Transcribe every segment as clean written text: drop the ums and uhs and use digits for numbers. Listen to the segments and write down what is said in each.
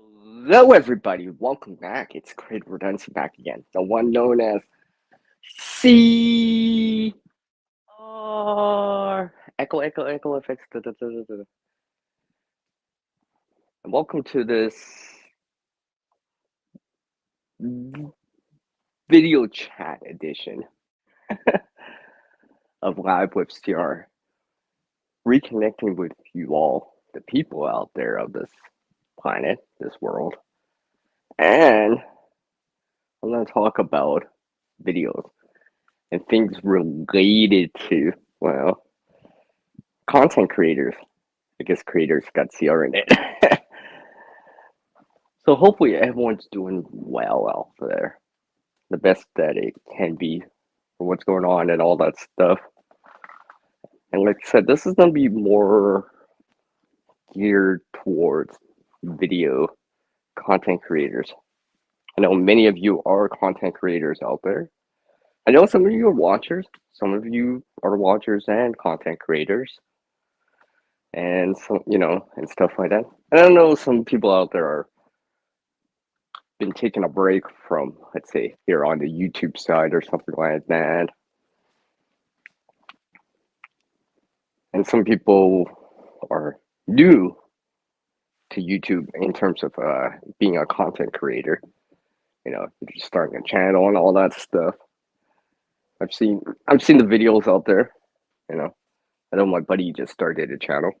Hello, everybody. Welcome back. It's Redundancy back again. The one known as CR. Echo, echo, echo effects. Da, da, da, da, da. And welcome to this video chat edition of Live with CR. Reconnecting with you all, the people out there of this planet, this world. And I'm going to talk about videos and things related to, well, content creators. I guess creators got CR in it. So hopefully everyone's doing well out there. The best that it can be for what's going on and all that stuff. And like I said, this is going to be more geared towards video content creators. I know many of you are content creators out there. I know some of you are watchers. Some of you are watchers and content creators. And some, and stuff like that. And I know some people out there are been taking a break from, let's say, here on the YouTube side or something like that. And some people are new to YouTube in terms of being a content creator. Just starting a channel and all that stuff. I've seen the videos out there. I know my buddy just started a channel,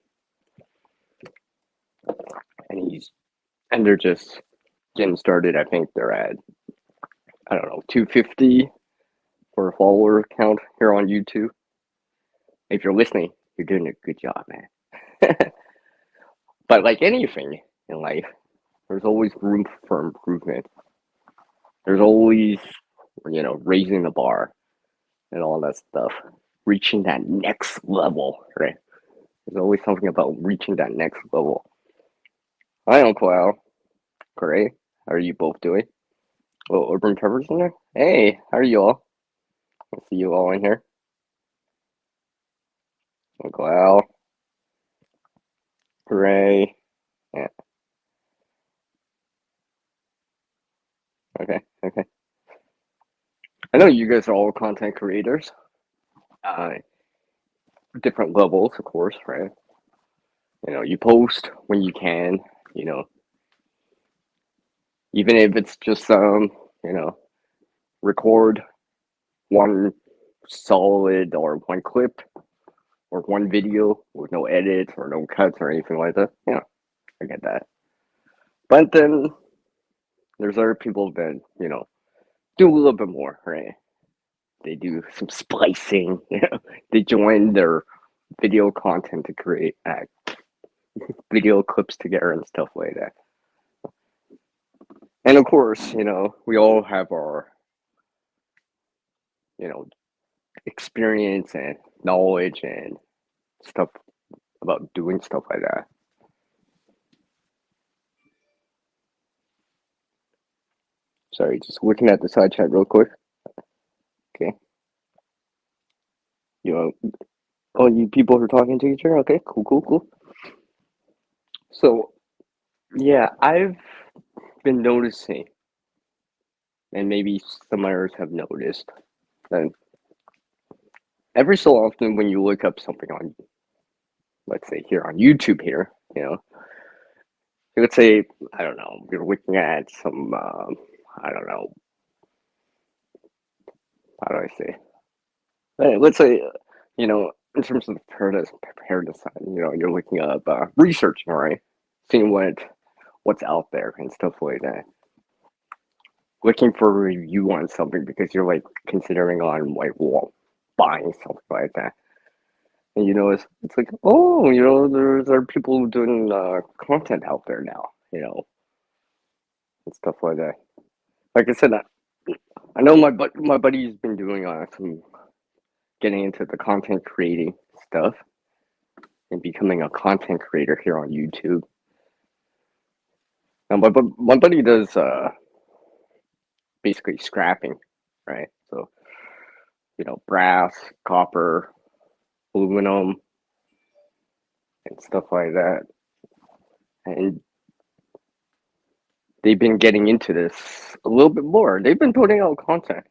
and they're just getting started. I think they're at 250 for a follower count here on YouTube. If you're listening, you're doing a good job, man. But like anything in life, there's always room for improvement. There's always, raising the bar and all that stuff, reaching that next level, right? There's always something about reaching that next level. Hi, Uncle Al. Great. How are you both doing? Oh, Urban Trevor's in there? Hey, how are you all? I see you all in here. Uncle Al. Hooray. Yeah. Okay. I know you guys are all content creators. Uh, different levels, of course, right? You post when you can, even if it's just record one solid or one clip or one video with no edits or no cuts or anything like that. I get that. But then there's other people that, do a little bit more, right? They do some splicing, they join their video content to create video clips together and stuff like that. And of course, we all have our, experience and knowledge and stuff about doing stuff like that. Sorry, just looking at the side chat real quick. Okay. Oh, you people are talking to each other? Okay, cool. So, yeah, I've been noticing, and maybe some others have noticed, that every so often when you look up something on, let's say here on YouTube here, let's say, I don't know, you're looking at some, I don't know, how do I say? Let's say, in terms of preparedness side, you're looking up, researching, right? Seeing what's out there and stuff like that. Looking for a review on something because you're like considering on like buying something like that. And it's like, oh, there are people doing content out there now, and stuff like that. Like I said, I know my buddy's been doing some getting into the content creating stuff and becoming a content creator here on YouTube. And my buddy does basically scrapping, right? So brass, copper, aluminum, and stuff like that. And they've been getting into this a little bit more. They've been putting out content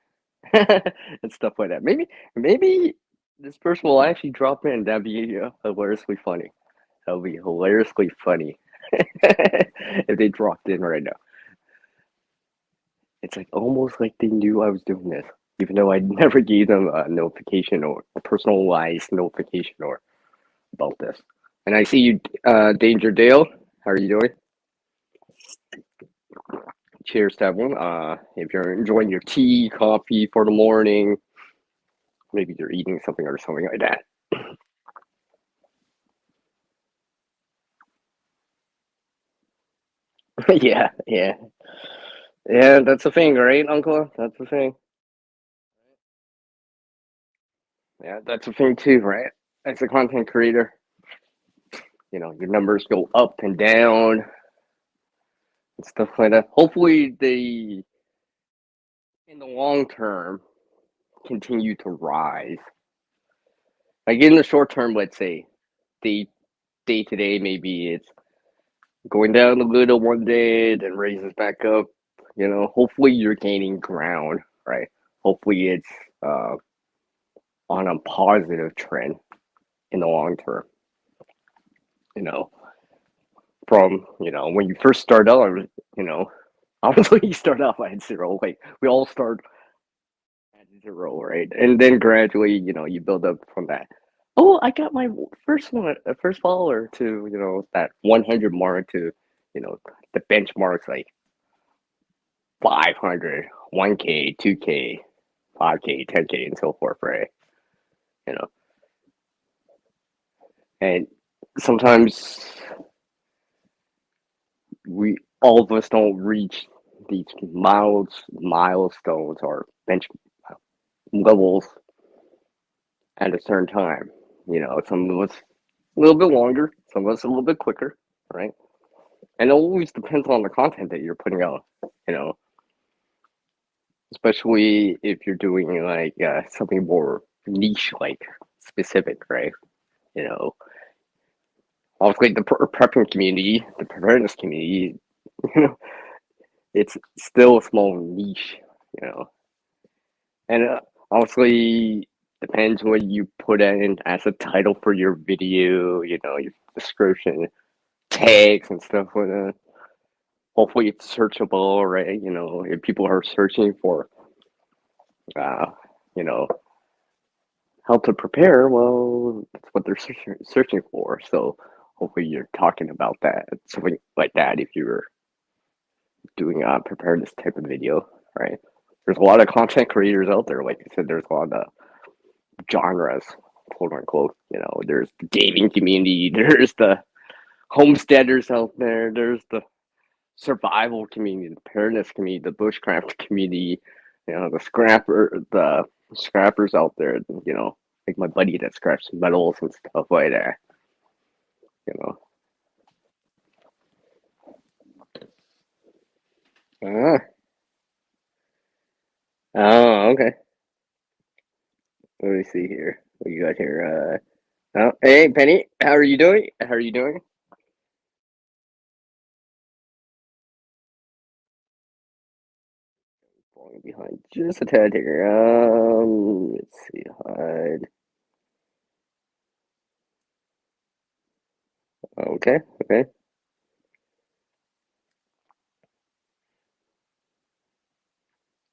and stuff like that. Maybe this person will actually drop in. That'd be hilariously funny. That would be hilariously funny if they dropped in right now. It's like almost like they knew I was doing this, even though I never gave them a notification or a personalized notification or about this. And I see you, Danger Dale. How are you doing? Cheers to everyone. If you're enjoying your tea, coffee for the morning, maybe you're eating something or something like that. Yeah, yeah, yeah. That's the thing, right, Uncle? That's the thing. Yeah, that's the thing too, right? As a content creator, your numbers go up and down and stuff like that. Hopefully, they, in the long term, continue to rise. Like in the short term, let's say, day to day, maybe it's going down a little one day, then raises back up. Hopefully you're gaining ground, right? Hopefully it's uh, on a positive trend in the long term. You know, from when you first start out, obviously you start off at zero. Like we all start at zero, right? And then gradually, you build up from that. Oh, I got my first follower to that 100 mark to the benchmarks like 500, 1K, 2K, 5K, 10K, and so forth, right? You know, and sometimes we all of us don't reach these milestones or bench levels at a certain time. Some of us a little bit longer, some of us a little bit quicker, right? And it always depends on the content that you're putting out. You know, especially if you're doing like something more niche, like specific, right? You know, obviously the prepping community, the preparedness community, you know, it's still a small niche, you know, and obviously depends what you put in as a title for your video, your description, tags and stuff like that. Hopefully it's searchable, right? If people are searching for, uh, you know, how to prepare, well, that's what they're searching for. So hopefully you're talking about that, something like that, if you're doing preparedness type of video, right? There's a lot of content creators out there. Like I said, there's a lot of genres, quote unquote. There's the gaming community, there's the homesteaders out there, there's the survival community, the preparedness community, the bushcraft community, the scrappers out there, like my buddy that scraps metals and stuff like that, you know. Ah, oh, okay. Let me see here. What you got here? Oh, hey, Penny, how are you doing? How are you doing? Falling behind just a tad here. Let's see, hide. Okay, okay.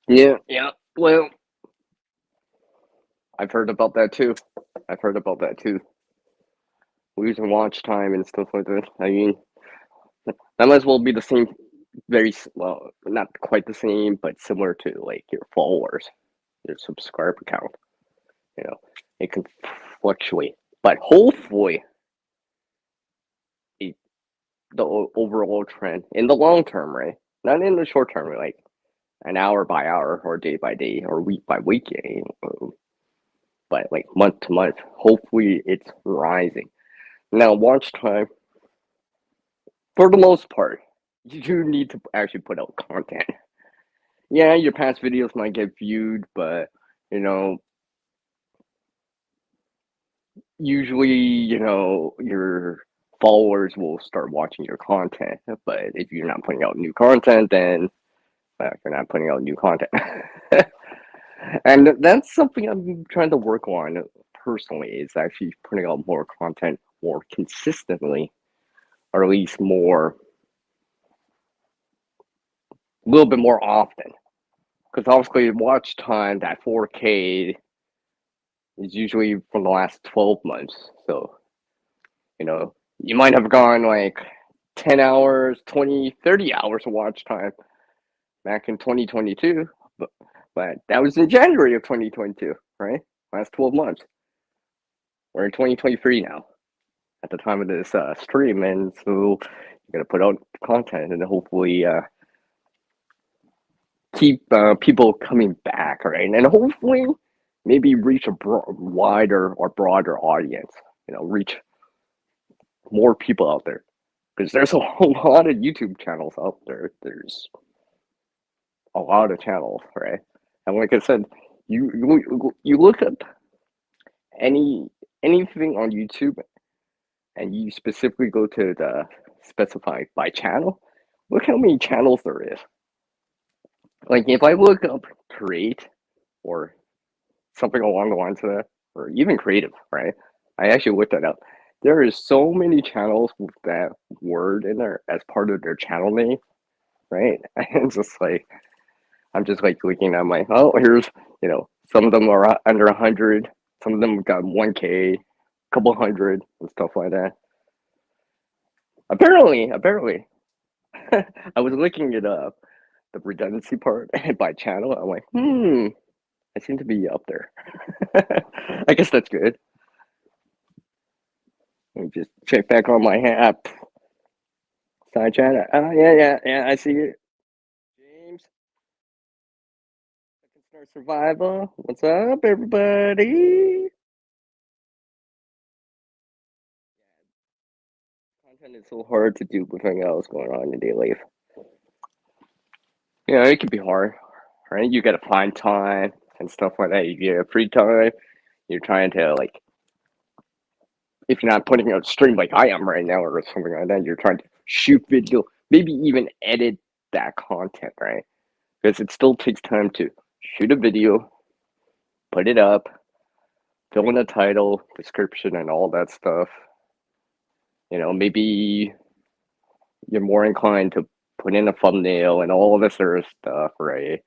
Yeah, yeah. Well, I've heard about that too. I've heard about that too. Losing watch time and stuff like that. I mean, that might as well be the same, well, not quite the same, but similar to like your followers, your subscriber count. You know, it can fluctuate, but hopefully, it, the overall trend in the long term, right? Not in the short term, like an hour by hour or day by day or week by week, but like month to month. Hopefully, it's rising. Now, watch time for the most part. You do need to actually put out content. Yeah, your past videos might get viewed, but you know, usually, your followers will start watching your content. But if you're not putting out new content, then you're not putting out new content. And that's something I'm trying to work on personally, is actually putting out more content more consistently, or at least a little bit more often. Because obviously, watch time, that 4K is usually from the last 12 months. So, you might have gone like 10 hours, 20, 30 hours of watch time back in 2022, but that was in January of 2022, right? Last 12 months. We're in 2023 now at the time of this stream, and so you're gonna put out content and hopefully keep people coming back, right? And hopefully maybe reach a wider or broader audience. Reach more people out there, because there's a whole lot of YouTube channels out there. There's a lot of channels, right? And like I said, you look up anything on YouTube, and you specifically go to the specified by channel. Look how many channels there is. Like if I look up create or something along the lines of that, or even creative, right? I actually looked that up. There is so many channels with that word in there as part of their channel name, right? And it's just like I'm just like looking at my, oh, here's, some of them are under 100, some of them got 1K, couple hundred and stuff like that. Apparently, I was looking it up, the redundancy part by channel. I'm like, I seem to be up there. I guess that's good. Let me just check back on my app. Side chat. Oh, yeah, I see it. James, Second Star Survival. What's up, everybody? Content is so hard to do with everything else going on in daily life. It can be hard, right? You gotta find time and stuff like that. You get free time. You're trying to, like, if you're not putting out a stream like I am right now or something like that, you're trying to shoot video, maybe even edit that content, right? Because it still takes time to shoot a video, put it up, fill in a title, description, and all that stuff. Maybe you're more inclined to put in a thumbnail and all this sort of stuff, right?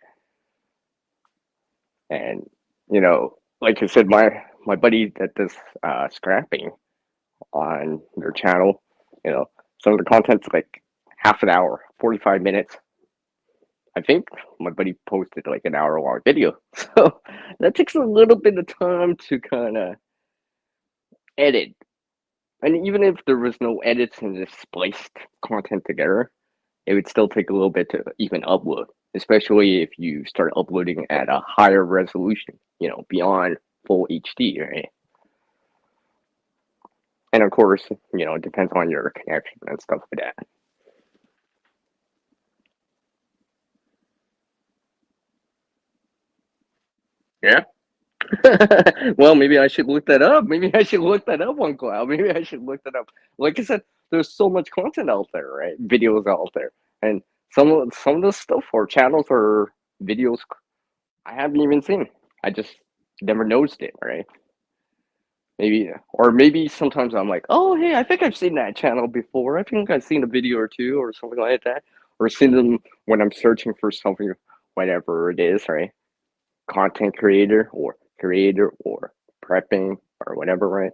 And like I said, my buddy that does scrapping on their channel, some of the content's like half an hour, 45 minutes. I think my buddy posted like an hour-long video, so that takes a little bit of time to kind of edit. And even if there was no edits and just spliced content together, it would still take a little bit to even upload, especially if you start uploading at a higher resolution, beyond full HD, right? And of course, it depends on your connection and stuff like that. Yeah. Well, maybe I should look that up. Maybe I should look that up on Cloud. Maybe I should look that up. Like I said, there's so much content out there, right? Videos out there, and some of the stuff or channels or videos I haven't even seen. I just never noticed it, right? Maybe sometimes I'm like, oh, hey, I think I've seen that channel before. I think I've seen a video or two or something like that, or seen them when I'm searching for something, whatever it is, right? Content creator or prepping or whatever, right?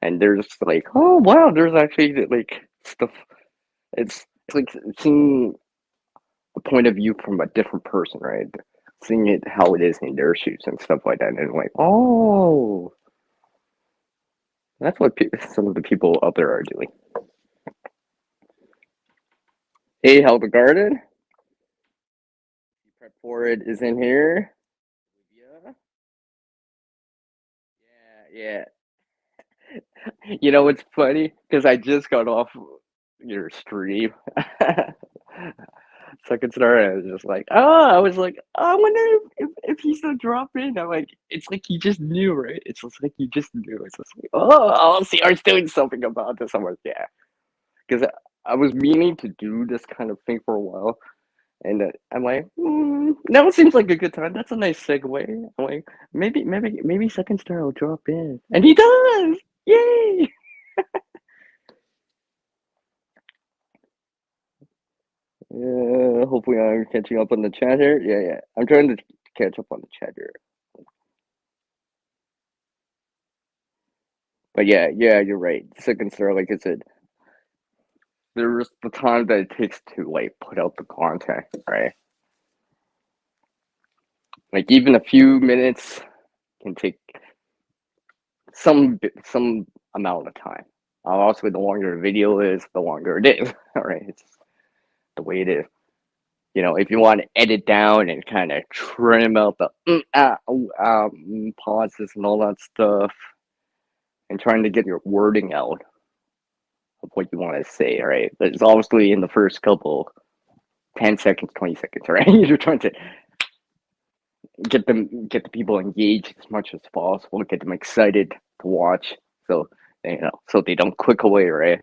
And there's like, oh wow, there's actually like stuff. It's like seeing the point of view from a different person, right? Seeing it how it is in their shoes and stuff like that, and like, oh, that's what some of the people out there are doing. Hey, how the garden? Prep for it is in here. Yeah, yeah. It's funny because I just got off your stream. Second Star, I was just like, I was like, oh, I wonder if he's gonna drop in. I'm like, it's like he just knew, right? It's just like he just knew. It's just like, oh, CR's doing something about this. I'm like, yeah. because I was meaning to do this kind of thing for a while, and I'm like, now it seems like a good time. That's a nice segue. I'm like, maybe Second Star will drop in, and he does. Yay! Yeah, hopefully I'm catching up on the chat here. Yeah, I'm trying to catch up on the chat here. But yeah, you're right. Second Star, like I said, there's the time that it takes to like put out the content, right? Like even a few minutes can take some amount of time. Also, the longer the video is, the longer it is. All right, it's the way it is. If you want to edit down and kind of trim out the pauses and all that stuff, and trying to get your wording out of what you want to say, right? But it's obviously in the first couple 10 seconds, 20 seconds, right? You're trying to get the people engaged as much as possible, get them excited to watch, so so they don't click away, right?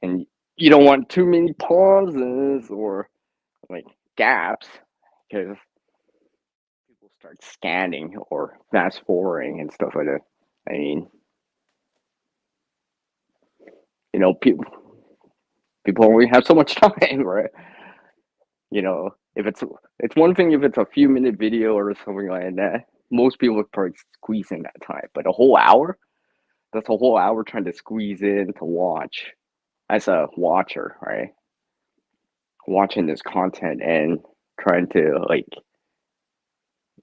And you don't want too many pauses or like gaps because people start scanning or fast forwarding and stuff like that. I mean, people only have so much time, right? If it's one thing if it's a few minute video or something like that. Most people would probably squeeze in that time, but a whole hour. That's a whole hour trying to squeeze in to watch as a watcher, right? Watching this content and trying to like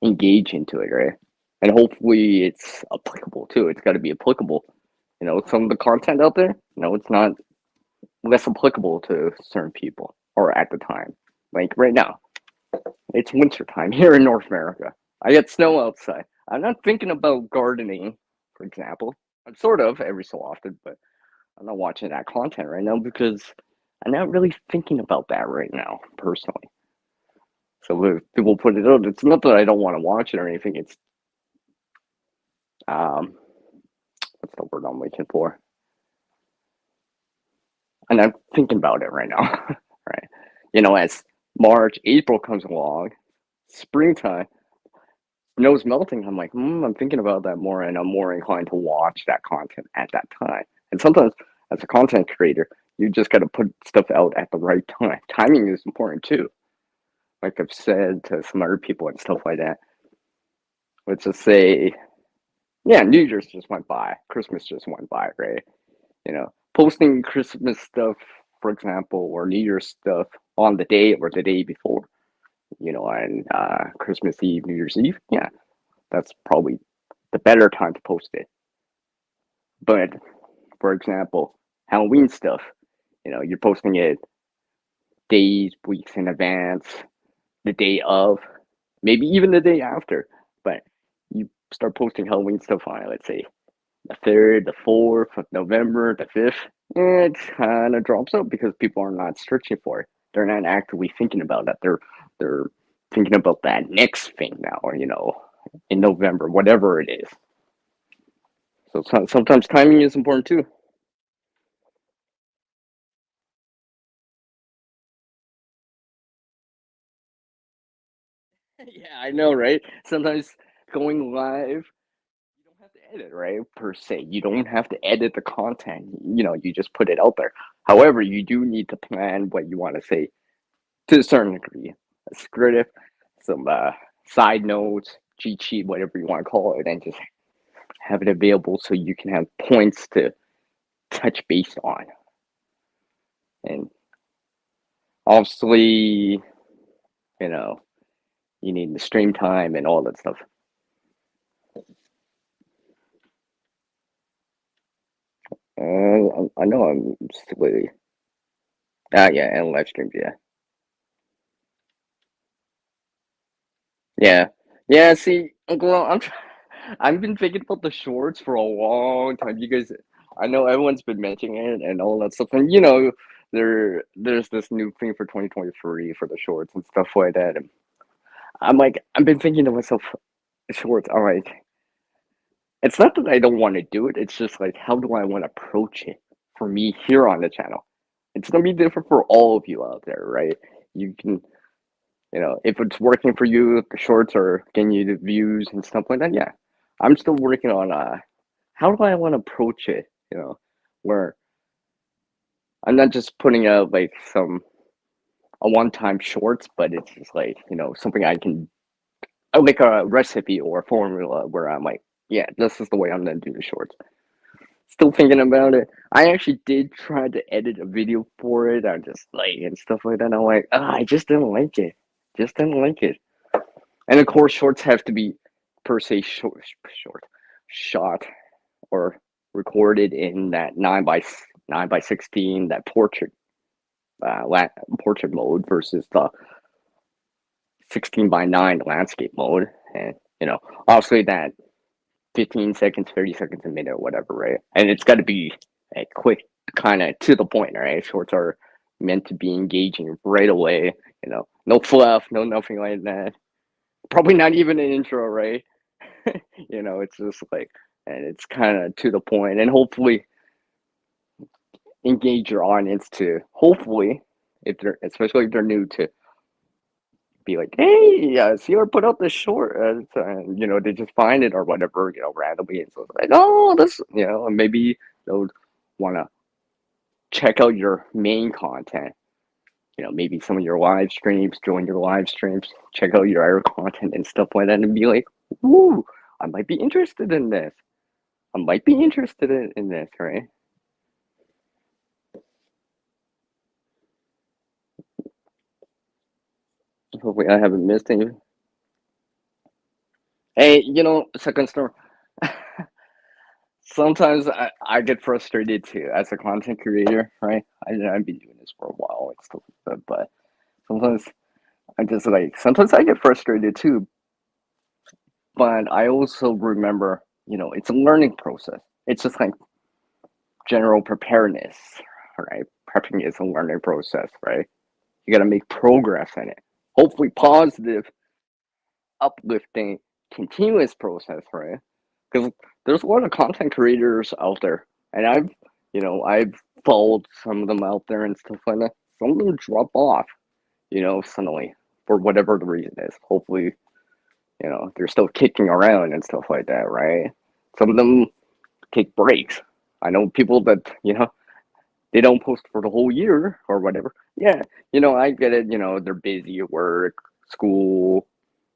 engage into it, right? And hopefully it's applicable too. It's got to be applicable. Some of the content out there, it's not less applicable to certain people or at the time. Like right now, it's winter time here in North America. I got snow outside. I'm not thinking about gardening, for example. I'm sort of every so often, but I'm not watching that content right now because I'm not really thinking about that right now, personally. So if people put it out, it's not that I don't want to watch it or anything. It's um, what's the word I'm looking for? And I'm thinking about it right now, right? As March, April comes along, springtime, snow's melting. I'm like, I'm thinking about that more, and I'm more inclined to watch that content at that time. And sometimes, as a content creator, you just got to put stuff out at the right time. Timing is important too. Like I've said to some other people and stuff like that. Let's just say, yeah, New Year's just went by, Christmas just went by, right? Posting Christmas stuff, for example, or New Year's stuff on the day or the day before, on Christmas Eve, New Year's Eve. Yeah, that's probably the better time to post it. But for example, Halloween stuff, you're posting it days, weeks in advance, the day of, maybe even the day after. But you start posting Halloween stuff on, let's say, the 3rd, the 4th of November, the 5th, it kind of drops out because people are not searching for it. They're not actively thinking about that. They're thinking about that next thing now, or in November, whatever it is. So sometimes timing is important too. Yeah, I know, right? Sometimes going live, you don't have to edit, right? Per se, you don't have to edit the content. You just put it out there. However, you do need to plan what you want to say to a certain degree. A script, some side notes, cheat sheet, whatever you want to call it, and just have it available so you can have points to touch base on. And obviously, you know, you need the stream time and all that stuff. I know I'm silly. Yeah, and live streams, yeah. Yeah. Yeah, see, Uncle, I've been thinking about the shorts for a long time. You guys, I know everyone's been mentioning it and all that stuff, and there's this new thing for 2023 for the shorts and stuff like that. And I'm like, I've been thinking to myself, shorts. I'm like, it's not that I don't want to do it. It's just like, how do I want to approach it for me here on the channel. It's gonna be different for all of you out there, right? You can, if it's working for you, the shorts are getting you the views and stuff like that. Yeah, I'm still working on how do I want to approach it, where I'm not just putting out like a one-time shorts, but it's just like something I can like a recipe or a formula where I'm like, yeah, this is the way I'm gonna do the shorts. Still thinking about it. I actually did try to edit a video for it. I just like and stuff like that. I'm like, I just didn't like it. Just didn't like it. And of course, shorts have to be per se shot or recorded in that 9 by 16, that portrait mode versus the 16:9 landscape mode, and obviously that 15 seconds, 30 seconds a minute, or whatever, right? And it's got to be a quick, kind of to the point, right? Shorts are meant to be engaging right away, no fluff, no nothing like that. Probably not even an intro, right? It's just like, and it's kind of to the point, and hopefully engage your audience to hopefully, if they're especially if they're new, to be like, hey, CR put out this short, and they just find it or whatever, randomly, and so it's like, oh, this, and maybe they'll want to check out your main content, maybe some of your live streams, join your live streams, check out your other content and stuff like that, and be like, woo, I might be interested in this. I might be interested in this, right? Hopefully, I haven't missed any. Hey, second story. Sometimes I get frustrated too as a content creator, right? I've been doing this for a while and stuff like that, but sometimes sometimes I get frustrated too. But I also remember, it's a learning process. It's just like general preparedness, right? Prepping is a learning process, right? You got to make progress in it. Hopefully, positive, uplifting, continuous process, right? Because there's a lot of content creators out there, and I've followed some of them out there and stuff like that. Some of them drop off, suddenly for whatever the reason is. Hopefully, they're still kicking around and stuff like that, right? Some of them take breaks. I know people that they don't post for the whole year or whatever. Yeah, I get it. They're busy at work, school,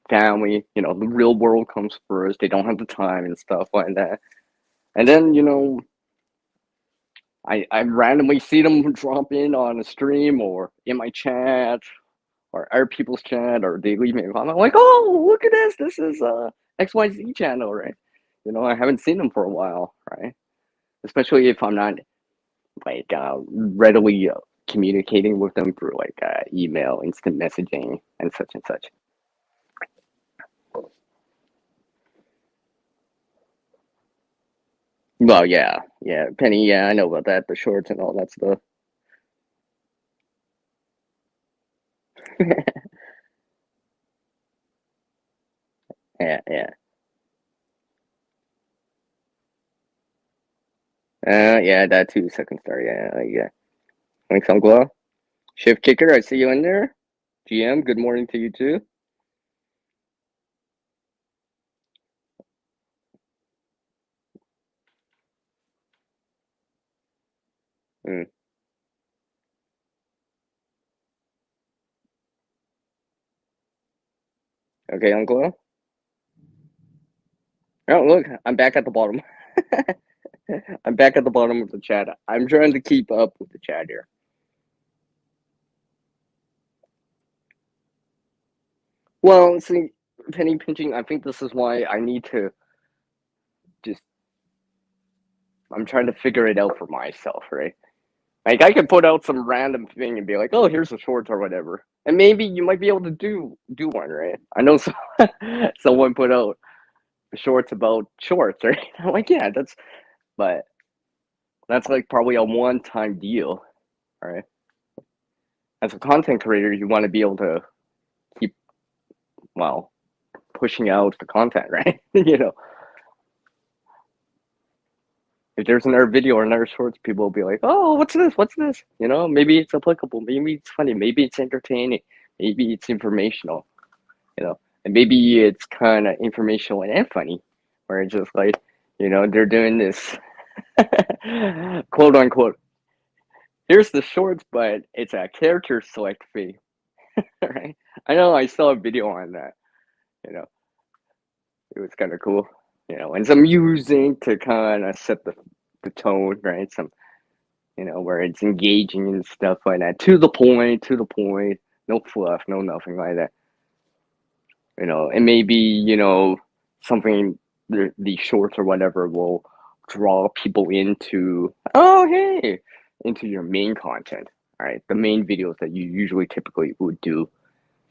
family. The real world comes first. They don't have the time and stuff like that. And then I randomly see them drop in on a stream or in my chat or other people's chat, or they leave me a comment like, "Oh, look at this! This is XYZ channel, right?" I haven't seen them for a while, right? Especially if I'm not like readily communicating with them through like email, instant messaging, and such and such. Well, yeah, Penny, yeah, I know about that, the shorts and all that stuff. Yeah, yeah. Yeah, that too, second star, yeah, yeah. Thanks, Uncle. Shift Kicker, I see you in there. GM, good morning to you too. Mm. Okay, Uncle. Oh, look, I'm back at the bottom. I'm back at the bottom of the chat. I'm trying to keep up with the chat here. Well, see, penny pinching, I think this is why I need to just, I'm trying to figure it out for myself, right? Like, I could put out some random thing and be like, oh, here's a short or whatever. And maybe you might be able to do one, right? I know someone put out shorts about shorts, right? I'm like, yeah, but that's like probably a one-time deal, right? As a content creator, you want to be able to keep, well, pushing out the content, right? if there's another video or another shorts, people will be like, "Oh, what's this? What's this?" You know, maybe it's applicable, maybe it's funny, maybe it's entertaining, maybe it's informational. You know, and maybe it's kind of informational and funny, where it's just like, they're doing this quote unquote. Here's the shorts, but it's a character select fee, right? I know I saw a video on that. You know, it was kind of cool. And some music to kind of set the tone, right? Some, where it's engaging and stuff like that. To the point, no fluff, no nothing like that. And maybe, something, the shorts or whatever will draw people into your main content, right? The main videos that you usually typically would do,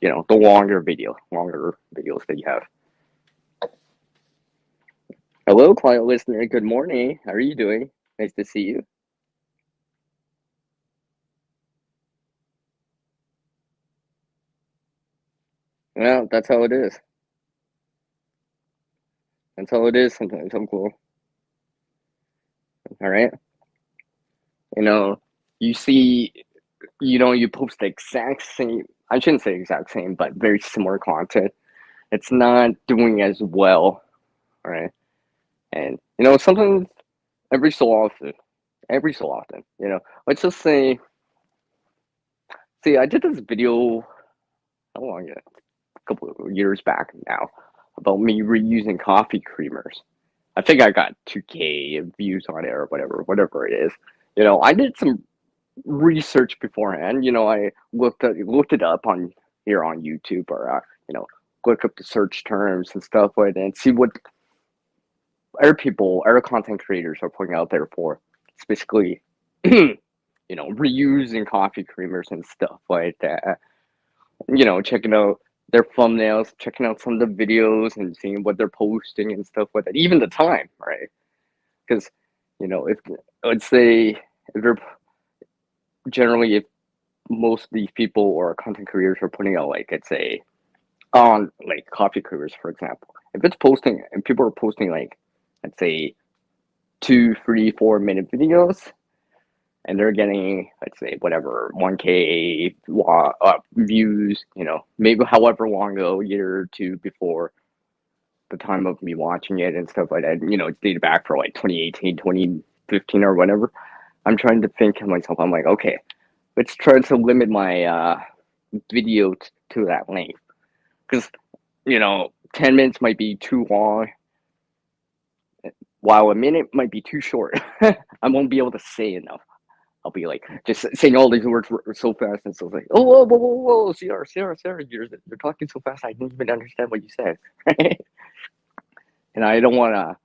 the longer videos that you have. Hello, quiet listener. Good morning. How are you doing? Nice to see you. Well, that's how it is. That's how it is sometimes. I'm cool. All right. You know, you see, you post the exact same, I shouldn't say exact same, but very similar content. It's not doing as well, right? And, sometimes every so often, let's just say, see, I did this video, how long ago? A couple of years back now, about me reusing coffee creamers. I think I got 2K views on it or whatever it is. I did some research beforehand. I looked it up on here on YouTube, or look up the search terms and stuff like that, and see what other content creators are putting out there for. It's basically, reusing coffee creamers and stuff like that. Checking out their thumbnails, checking out some of the videos, and seeing what they're posting and stuff like that. Even the time, right? Because, if let's say if they're generally if most of these people or content creators are putting out, like, let's say, on like coffee creators, for example, if it's posting and people are posting, like, let's say 2, 3, 4 minute videos, and they're getting, let's say, whatever, 1K views, maybe however long ago, a year or two before the time of me watching it and stuff like that, it's dated back for like 2018, 2015 or whatever. I'm trying to think to myself, I'm like, okay, let's try to limit my video to that length, because 10 minutes might be too long, while a minute might be too short. I won't be able to say enough. I'll be like just saying all these words so fast, and so it's like, oh, whoa, whoa, whoa, whoa, Sarah, you're talking so fast, I didn't even understand what you said. And I don't want to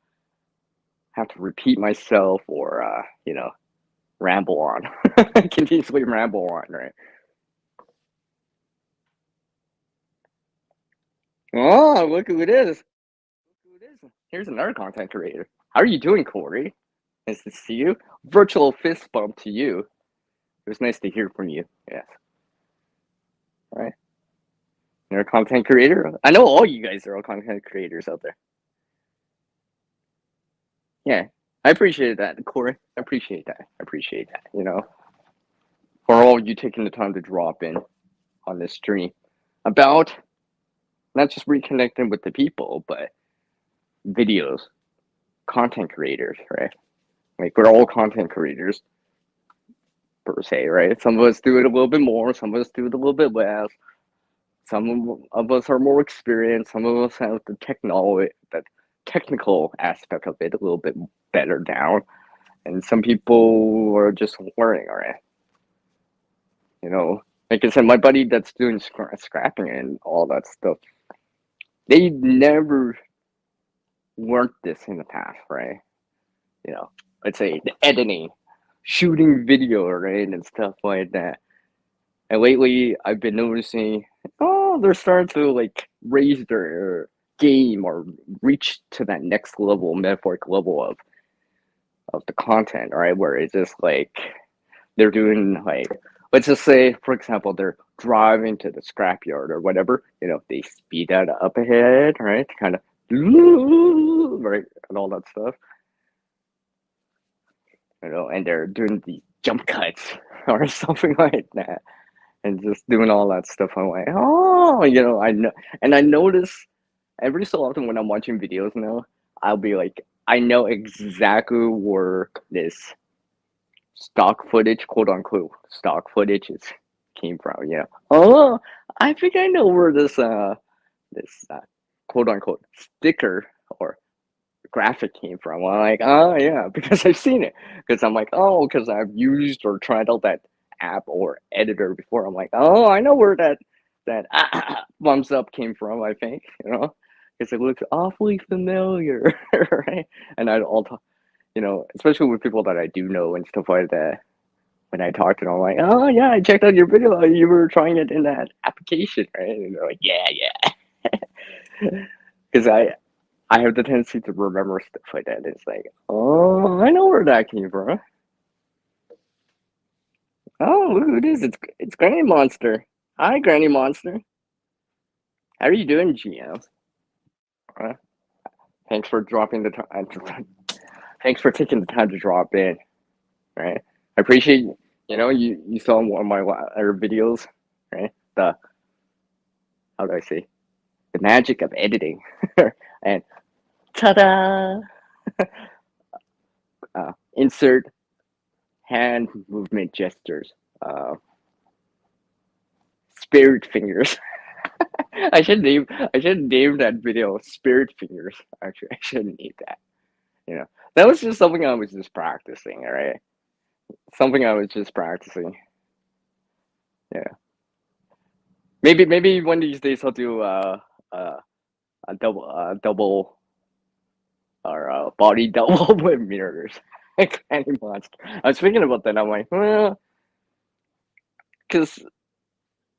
have to repeat myself, or ramble on, continuously ramble on, right? Oh, look who it is! Look who it is! Here's another content creator. How are you doing, Corey? Nice to see you. Virtual fist bump to you. It was nice to hear from you. Yes. All right. You're a content creator. I know all you guys are all content creators out there. Yeah, I appreciate that, Corey. I appreciate that. I appreciate that. For all you taking the time to drop in on this stream about not just reconnecting with the people, but videos, content creators, right? Like, we're all content creators per se, right? Some of us do it a little bit more, some of us do it a little bit less. Some of us are more experienced. Some of us have the technical aspect of it a little bit better down, and some people are just learning. All right, like I said, my buddy that's doing scrapping and all that stuff, they never learned this in the past, right? Let's say the editing, shooting video, right, and stuff like that. And lately, I've been noticing, oh, they're starting to like raise their game or reach to that next level, metaphoric level of the content, right? Where it's just like they're doing, like, let's just say, for example, they're driving to the scrapyard or whatever. They speed that up ahead, right? Kind of, right, and all that stuff. and they're doing the jump cuts or something like that, and just doing all that stuff. I'm like, oh, I know, and I notice every so often when I'm watching videos now, I'll be like, I know exactly where this stock footage, quote unquote, stock footage is came from. Oh, I think I know where this quote unquote sticker or graphic came from. I'm like, oh yeah, because I've seen it. Because I'm like, oh, because I've used or tried out that app or editor before. I'm like, oh, I know where that thumbs up came from. I think because it looks awfully familiar, right? And I'd all talk, especially with people that I do know and stuff like that. When I talk to them, I'm like, oh yeah, I checked out your video. You were trying it in that application, right? And they're like, yeah, yeah. Because I have the tendency to remember stuff like that. It's like, oh, I know where that came from. Oh, look who it is. It's Granny Monster. Hi, Granny Monster. How are you doing, GM? Uh, thanks for dropping the time. Thanks for taking the time to drop in. Right. I appreciate. You saw one of my other videos, right? The How do I say the magic of editing, and ta-da! Insert hand movement gestures. Spirit fingers. I should name that video Spirit Fingers. Actually, I shouldn't name that. That was just something I was just practicing. All right, something I was just practicing. Yeah, maybe one of these days I'll do uh a double or body double with mirrors. Like any monster. I was thinking about that. I'm like, well, because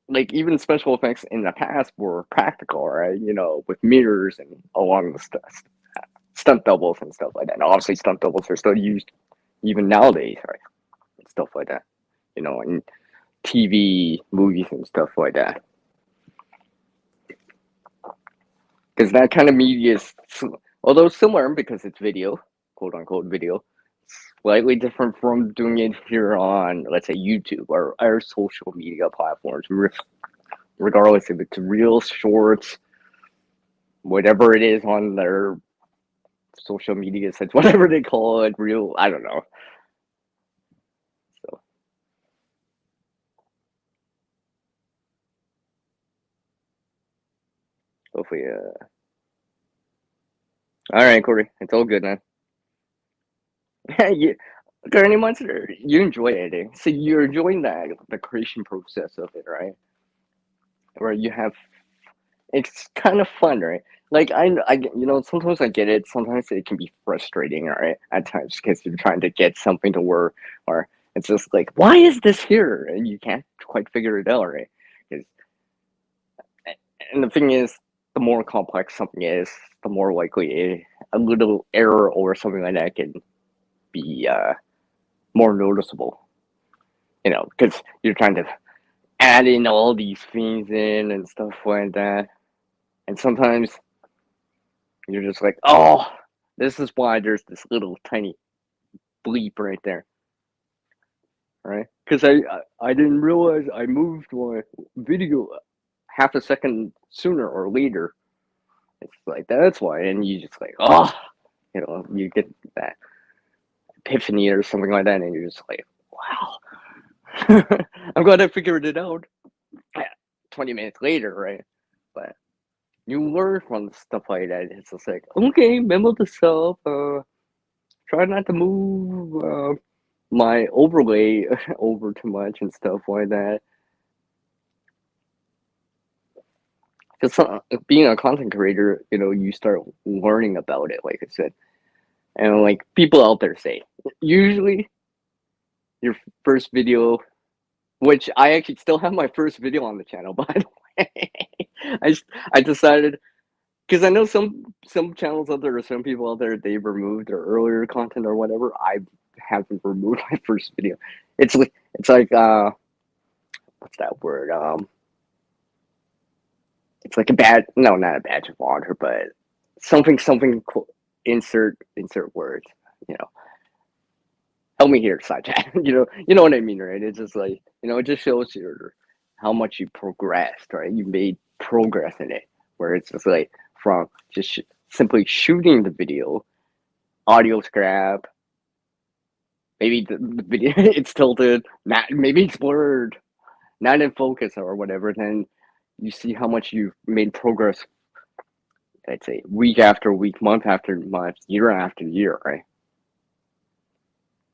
like even special effects in the past were practical, right? With mirrors and along the stunt doubles and stuff like that. And obviously, stunt doubles are still used even nowadays, right? And stuff like that. In TV, movies, and stuff like that. Because that kind of media is, although similar because it's video, quote unquote video, slightly different from doing it here on, let's say, YouTube or our social media platforms, regardless if it's reels, shorts, whatever it is on their social media sites, whatever they call it, real, I don't know. So hopefully, all right, Corey, it's all good, man. you, Granny Monster, you enjoy editing, so you're enjoying the creation process of it, right? Where you have, it's kind of fun, right? Like sometimes I get it. Sometimes it can be frustrating, right? At times because you're trying to get something to work, or it's just like, why is this here? And you can't quite figure it out, right? 'Cause- and the thing is, the more complex something is, the more likely a little error or something like that can be more noticeable. Because you're trying to add in all these things in and stuff like that, and sometimes you're just like, oh, this is why there's this little tiny bleep right there, right? Because I didn't realize I moved my video half a second sooner or later. It's like that's why, and you just like, oh, you get that epiphany or something like that, and you're just like, wow, I'm glad I figured it out. 20 minutes later, right? But you learn from stuff like that. It's just like, okay, memo this up. Try not to move my overlay over too much and stuff like that. Because being a content creator, you start learning about it, like I said. And like people out there say, usually your first video, which I actually still have my first video on the channel, by the way. I decided, because I know some channels out there or some people out there, they've removed their earlier content or whatever. I haven't removed my first video. It's like what's that word? It's like no, not a badge of honor, but something insert words. You know, help me here, side chat. You know what I mean, right? It's just like, it just shows your how much you progressed, right? You made progress in it, where it's just like from just simply shooting the video, audio scrap, maybe the video it's tilted, not maybe it's blurred, not in focus or whatever. Then you see how much you've made progress. I'd say week after week, month after month, year after year, right?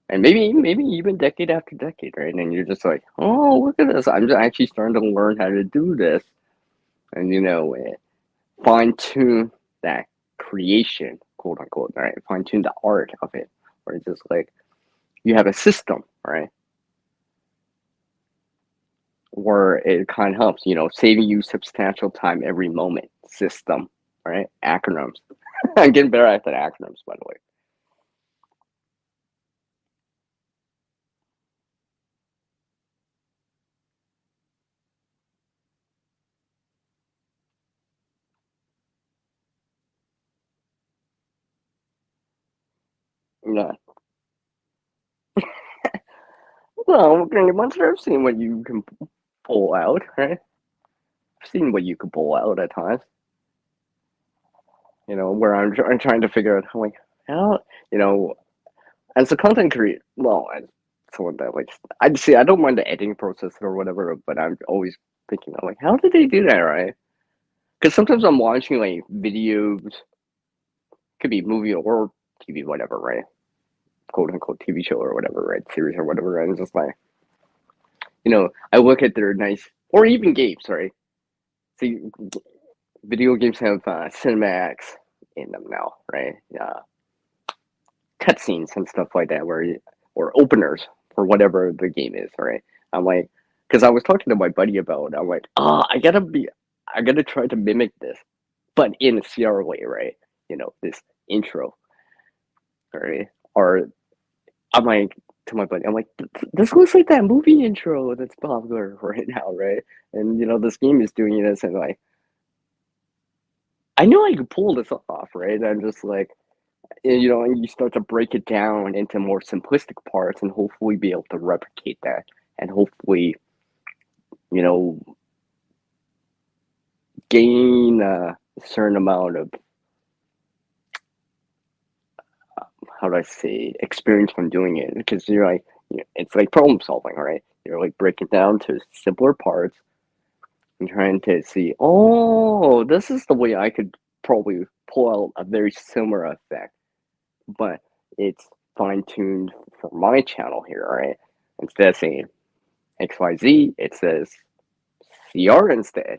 And maybe even decade after decade, right? And you're just like, oh, look at this! I'm just actually starting to learn how to do this, and fine tune that creation, quote unquote, right? Fine tune the art of it, where it's just like you have a system, right? Where it kind of helps, saving you substantial time every moment. System, right? Acronyms. I'm getting better at the acronyms, by the way. Yeah. Well, pretty much I've seen what you can pull out, right? I've seen what you can pull out at times. Where I'm trying to figure out how, you know, as a content creator, well, as someone that I see, I don't mind the editing process or whatever, but I'm always thinking, I'm like, how did they do that, right? Because sometimes I'm watching like videos, could be movie or TV, whatever, right? Quote unquote TV show or whatever, right? Series or whatever, and it's just like, I look at their nice, or even games, right? See, video games have cinematics in them now, right? Cutscenes and stuff like that, or openers for whatever the game is, right? I'm like, because I was talking to my buddy about, I'm like, I gotta try to mimic this, but in a CR way, right? This intro, right? Or I'm like to my buddy, I'm like, this looks like that movie intro that's popular right now, right? And this game is doing this, and like, I know I could pull this off, right? And I'm just like, and you start to break it down into more simplistic parts, and hopefully be able to replicate that, and hopefully, you know, gain a certain amount of how do I say experience from doing it, because you're like, it's like problem solving, right? You're like breaking down to simpler parts and trying to see, oh, this is the way I could probably pull out a very similar effect, but it's fine tuned for my channel here, right? Instead of saying XYZ, it says CR instead,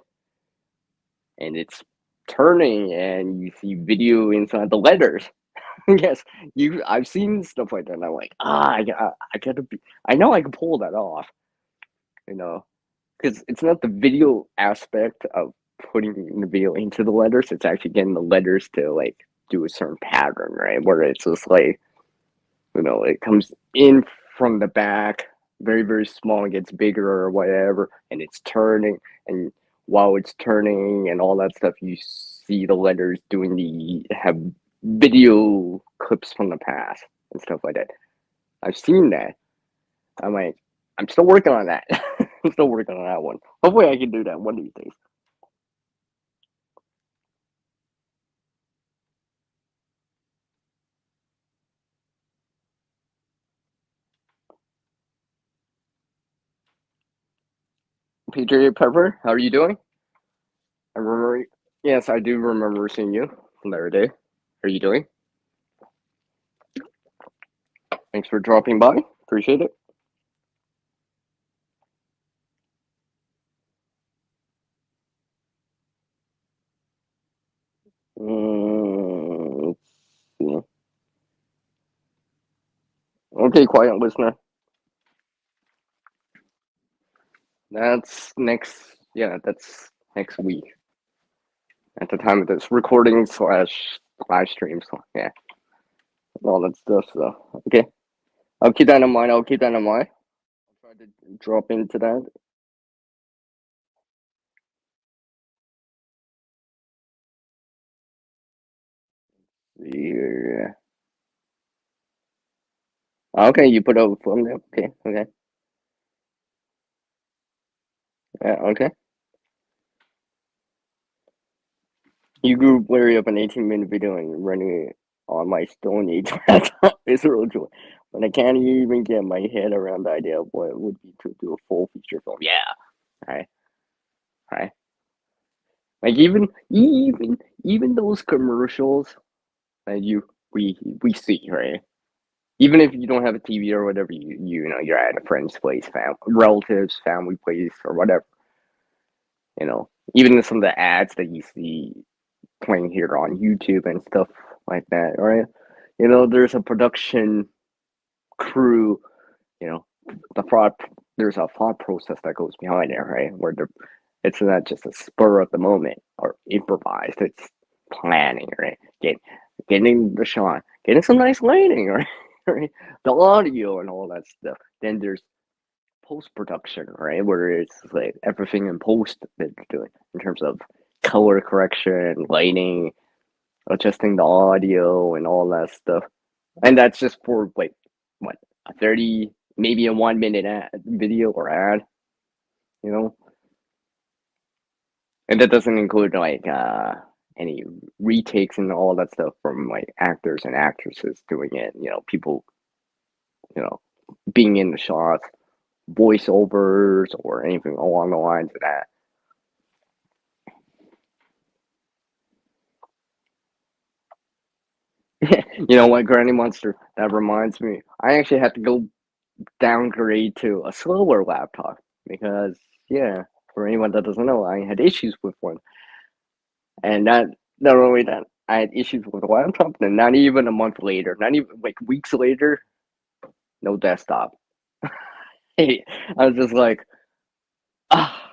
and it's turning, and you see video inside the letters. Yes, I've seen stuff like that, and I'm like, I gotta be, I know I can pull that off, you know, because it's not the video aspect of putting the video into the letters; it's actually getting the letters to like do a certain pattern, right? Where it's just like, it comes in from the back, very, very small, and gets bigger or whatever, and it's turning. And while it's turning and all that stuff, you see the letters have video clips from the past and stuff like that. I've seen that. I'm like, I'm still working on that. I'm still working on that one. Hopefully, I can do that one of these days. PJ Pepper, how are you doing? I remember. Yes, I do remember seeing you from the other day. How are you doing? Thanks for dropping by. Appreciate it. Let's see. Okay, quiet listener. That's next. Yeah, that's next week at the time of this recording slash live stream. So yeah, all that stuff. So okay, I'll keep that in mind. I'll keep that in mind. I'll try to drop into that. Yeah. Okay, you put a thumbnail. Okay, okay, yeah, okay. You grew wary of an 18-minute video and running it on my Stone Age laptop is a real joy. But I can't even get my head around the idea of what it would be to do a full feature film. Yeah, right, right. Like even those commercials that we see, right? Even if you don't have a TV or whatever, you know you're at a friend's place, relatives, family place, or whatever. You know, even some of the ads that you see playing here on YouTube and stuff like that, right? You know, there's a production crew. You know, the thought there's a thought process that goes behind it, right? Where it's not just a spur of the moment or improvised. It's planning, right? Getting the shot, getting some nice lighting, right? Right? The audio and all that stuff. Then there's post production, right? Where it's like everything in post that you're doing in terms of color correction, lighting, adjusting the audio, and all that stuff. And that's just for like what, a 30, maybe a 1 minute video or ad, you know? And that doesn't include like any retakes and all that stuff from like actors and actresses doing it, you know, people, you know, being in the shots, voiceovers or anything along the lines of that. You know what, Granny Monster, that reminds me. I actually had to go downgrade to a slower laptop because, yeah, for anyone that doesn't know, I had issues with one. And not only that, I had issues with the laptop, and not even a month later, not even like weeks later, no desktop. I was just like, ah.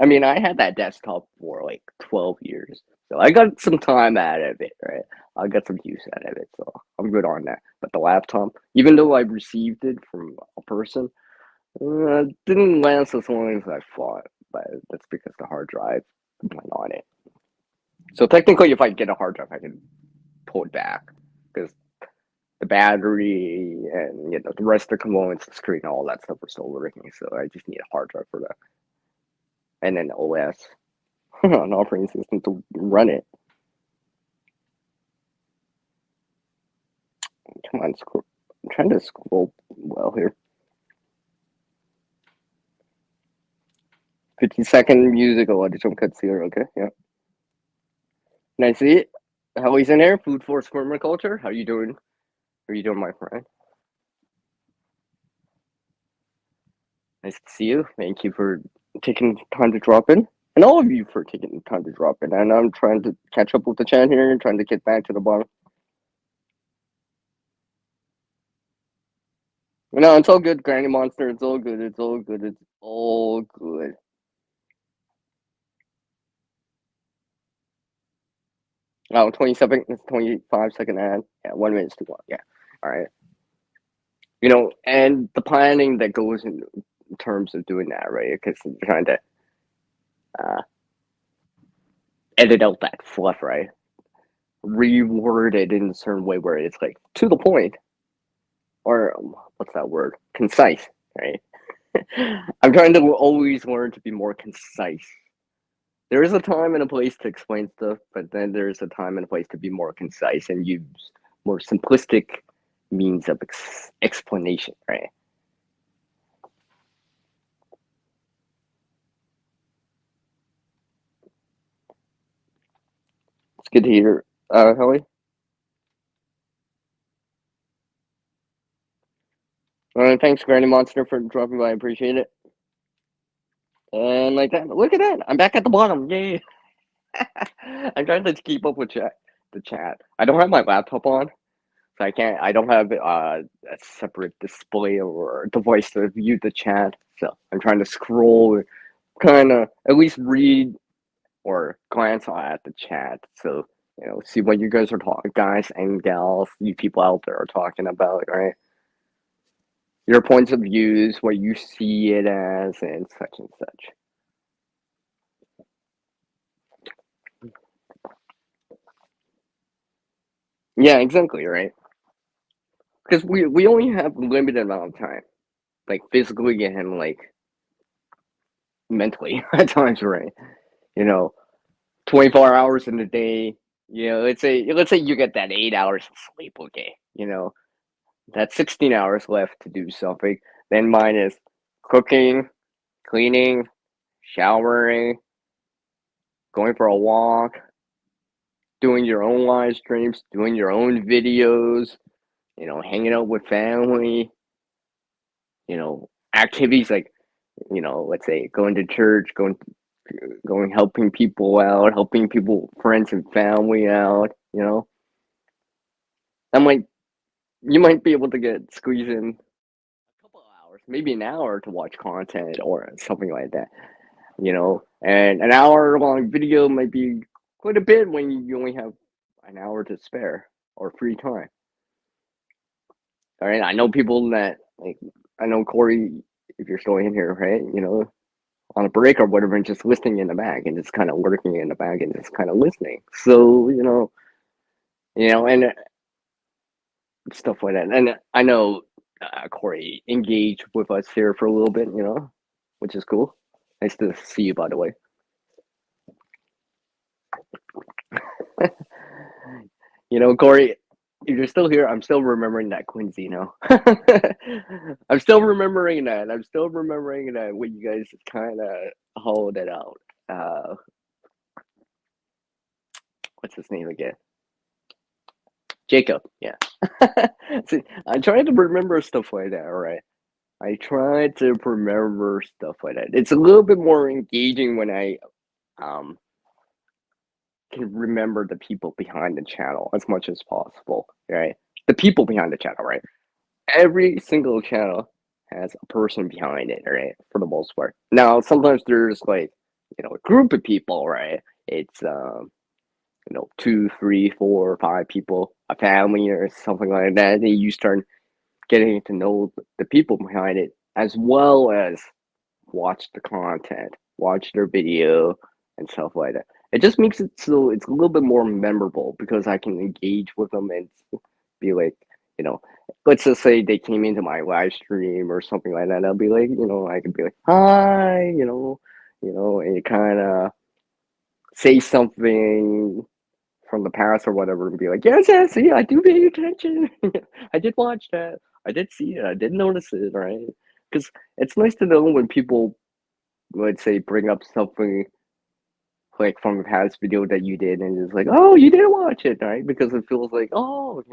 I mean, I had that desktop for like 12 years, so I got some time out of it, right? I got some use out of it, so I'm good on that. But the laptop, even though I received it from a person, didn't last as long as I thought. But that's because the hard drive went on it. So technically, if I get a hard drive, I can pull it back because the battery and you know the rest of the components, the screen, all that stuff are still working. So I just need a hard drive for that, and then OS, an operating system to run it. Come on, scroll. I'm trying to scroll well here. 50-second musical audition cuts here. Okay, yeah. Can I see it? Howie's in there. Food for permaculture. How you doing? How you doing, my friend? Nice to see you. Thank you for taking time to drop in, and all of you for taking time to drop in. And I'm trying to catch up with the chat here, and trying to get back to the bottom. No, it's all good, Granny Monster. It's all good. It's all good. It's all good. Oh, 27, it's 25-second ad. Yeah, 1 minute's too long. Yeah. All right. You know, and the planning that goes in terms of doing that, right? Because you're trying to uh, edit out that fluff, right? Reword it in a certain way where it's like to the point, or what's that word? Concise, right? I'm trying to always learn to be more concise. There is a time and a place to explain stuff, but then there's a time and a place to be more concise and use more simplistic means of explanation, right? It's good to hear, Howie. Thanks, Granny Monster, for dropping by. I appreciate it. And like that, look at that. I'm back at the bottom. Yay. I'm trying to keep up with the chat. I don't have my laptop on, so I can't. I don't have a separate display or device to view the chat. So I'm trying to scroll, kind of at least read or glance at the chat. So you know, see what you guys are talking, guys and gals, you people out there are talking about, right? Your points of views, what you see it as, and such and such. Yeah, exactly, right. because we only have a limited amount of time, like physically and like mentally at times, right? You know, 24 hours in a day. You know, let's say you get that 8 hours of sleep, okay? You know, that's 16 hours left to do something. Then mine is cooking, cleaning, showering, going for a walk, doing your own live streams, doing your own videos, you know, hanging out with family, you know, activities like, you know, let's say going to church, going helping people out, helping people, friends and family out, you know. I'm like, you might be able to get squeeze in a couple of hours, maybe an hour to watch content or something like that, you know. And an hour long video might be quite a bit when you only have an hour to spare or free time. All right, I know people that like I know Corey, if you're still in here, right? You know, on a break or whatever, and just listening in the back and just kind of working in the back and just kind of listening. So and stuff like that. And I know Corey engaged with us here for a little bit, you know, which is cool. Nice to see you, by the way. You know, Corey, if you're still here, I'm still remembering that Quincy, you know. I'm still remembering that. I'm still remembering that when you guys kind of hold it out. Uh, what's his name again? Jacob. Yeah. See, I try to remember stuff like that, all right? I try to remember stuff like that. It's a little bit more engaging when I um can remember the people behind the channel as much as possible, right? The people behind the channel, right? Every single channel has a person behind it, right? For the most part. Now, sometimes there's like, a group of people, right? It's 2, 3, 4, 5 people, a family or something like that. And you start getting to know the people behind it as well as watch the content, watch their video and stuff like that. It just makes it so it's a little bit more memorable because I can engage with them and be like, you know, let's just say they came into my live stream or something like that. I'll be like, I could be like, hi, and kind of say something from the past or whatever and be like, yes, yes, see, I do pay attention. I did watch that. I did see it. I did notice it, right? Because it's nice to know when people, let's say, bring up something like from a past video that you did and it's like, oh, you did watch it, right? Because it feels like, oh,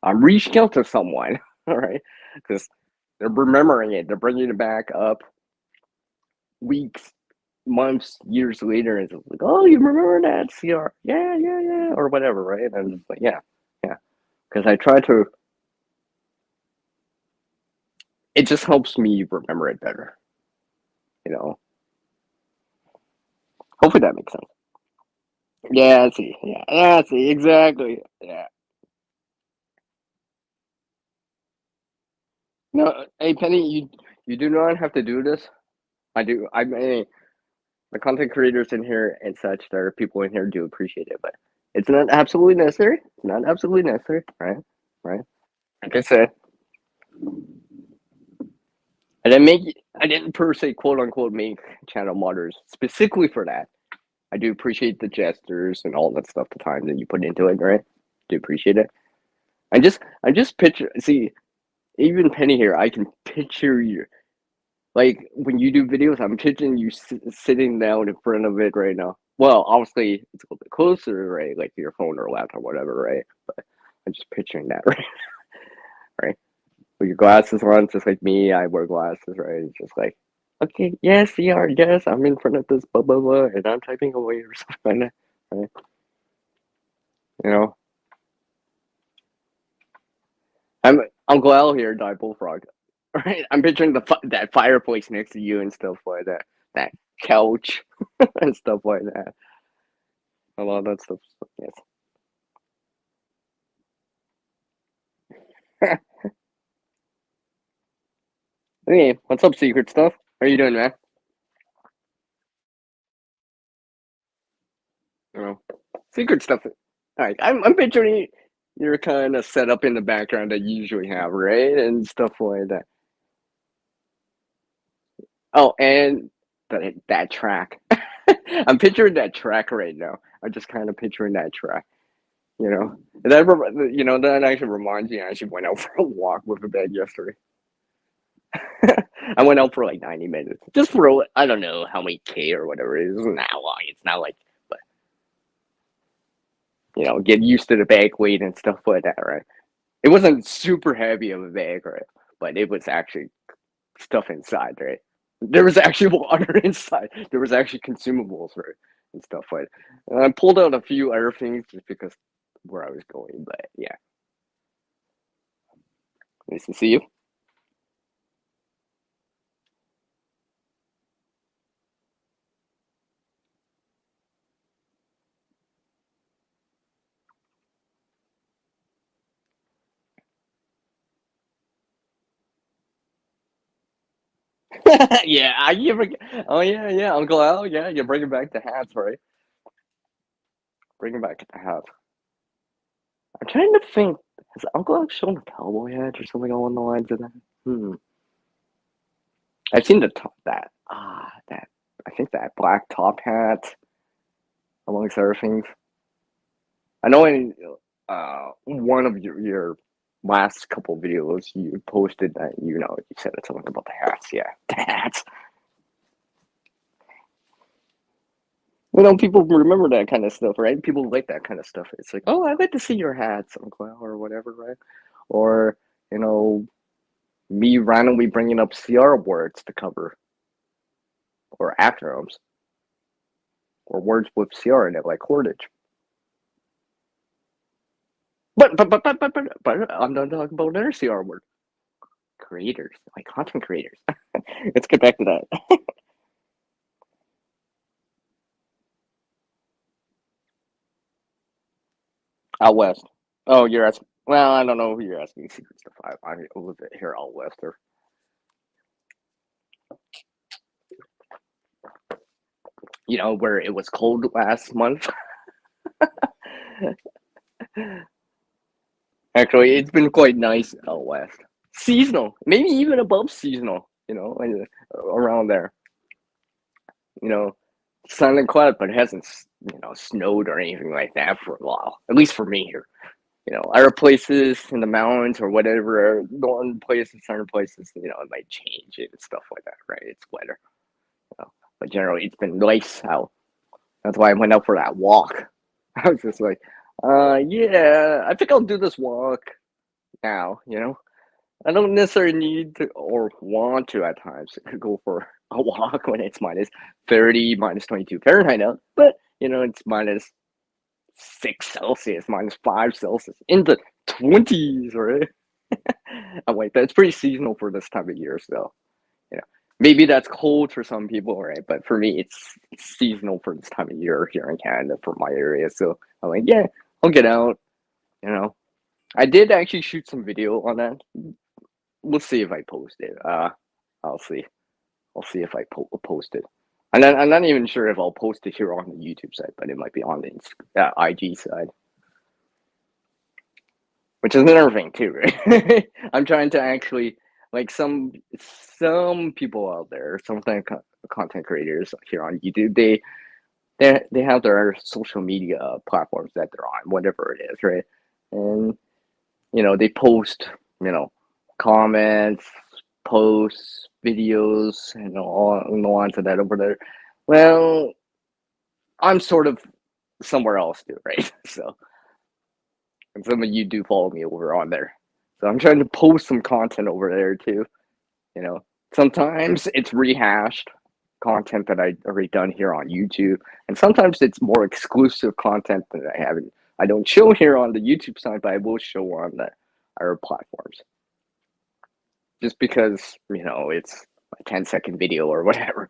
I'm reaching out to someone, all right? Because they're remembering it. They're bringing it back up weeks, months, years later, and it's like, oh, you remember that CR? Yeah, yeah, yeah, or whatever, right? And I'm just like, yeah, yeah. Because I try to, it just helps me remember it better, you know? Hopefully that makes sense. Yeah, I see. Yeah, yeah, I see. Exactly. Yeah. No, hey Penny, you do not have to do this. I do. I mean, the content creators in here and such, there are people in here do appreciate it, but it's not absolutely necessary. It's not absolutely necessary, right? Right. Like I said, I didn't per se quote unquote make channel modders specifically for that. I do appreciate the gestures and all that stuff, the time that you put into it, right? Do appreciate it. I just picture. See, even Penny here, I can picture you. Like when you do videos, I'm picturing you sitting down in front of it right now. Well, obviously it's a little bit closer, right? Like your phone or laptop, or whatever, right? But I'm just picturing that, right? Right? With your glasses on, just like me, I wear glasses, right? It's just like, okay, yes, CR, yes, I'm in front of this blah blah blah, and I'm typing away or something like that, right? You know, I'm Uncle Al here, die bullfrog, right? I'm picturing that fireplace next to you and stuff like that, that couch and stuff like that. A lot of that stuff. Yes. Hey, what's up, secret stuff? How are you doing, man? Oh, secret stuff. All right, I'm picturing. You're kind of set up in the background that you usually have, right? And stuff like that. Oh, and that track. I'm picturing that track right now. I'm just kind of picturing that track, you know. And that actually reminds me. I actually went out for a walk with a bag yesterday. I went out for like 90 minutes, just for I don't know how many K or whatever. It isn't that long. It's not like, but get used to the bag weight and stuff like that, right? It wasn't super heavy of a bag, right? But it was actually stuff inside, right? There was actually water inside. There was actually consumables, right, and stuff like that. And I pulled out a few other things just because where I was going. But yeah, nice to see you. Yeah, oh yeah, yeah, Uncle Al. Yeah, you're bringing back the hats, right? Bringing back the hats. I'm trying to think. Has Uncle Al shown a cowboy hat or something along the lines of that? Hmm. I've seen the top that I think that black top hat amongst other things. I know in one of your last couple videos you posted that you said something about the hats. Yeah, the hats. People remember that kind of stuff, right? People like that kind of stuff. It's like, oh, I'd like to see your hats, Uncle, or whatever, right? Or you know, me randomly bringing up CR words to cover, or acronyms, or words with CR in it, like cordage. But I'm not talking about another CR word. Creators, like content creators. Let's get back to that. Out west. Oh, you're asking. Well, I don't know who you're asking secret stuff. I live here out west, or where it was cold last month. Actually, it's been quite nice out west. Seasonal, maybe even above seasonal. Around there. You know, sun and cloud, but it hasn't snowed or anything like that for a while. At least for me here. Other places in the mountains or whatever, northern places, southern places, it might change it and stuff like that, right? It's wetter. But generally, it's been nice out. That's why I went out for that walk. I was just like, yeah, I think I'll do this walk now. I don't necessarily need to or want to at times go for a walk when it's minus 30, minus 22 Fahrenheit out, but it's minus 6 Celsius, minus 5 Celsius, in the 20s, right? I'm like, that's pretty seasonal for this time of year, so you know, maybe that's cold for some people, right? But for me, it's seasonal for this time of year here in Canada for my area. So I'm like, yeah, I'll get out. You know, I did actually shoot some video on that. We'll see if I post it. I'll see. I'll see if I post it. And then I'm not even sure if I'll post it here on the YouTube side, but it might be on the IG side, which is another thing too, right? I'm trying to actually like some people out there, some content creators here on YouTube, they have their social media platforms that they're on, whatever it is, right? And they post, you know, comments, posts, videos, and all along the lines of that over there. Well, I'm sort of somewhere else too, right? So, and some of you do follow me over on there. So I'm trying to post some content over there too. You know, sometimes it's rehashed content that I already done here on YouTube, and sometimes it's more exclusive content that I don't show here on the YouTube side, but I will show on the other platforms. Just because it's a 10-second video or whatever.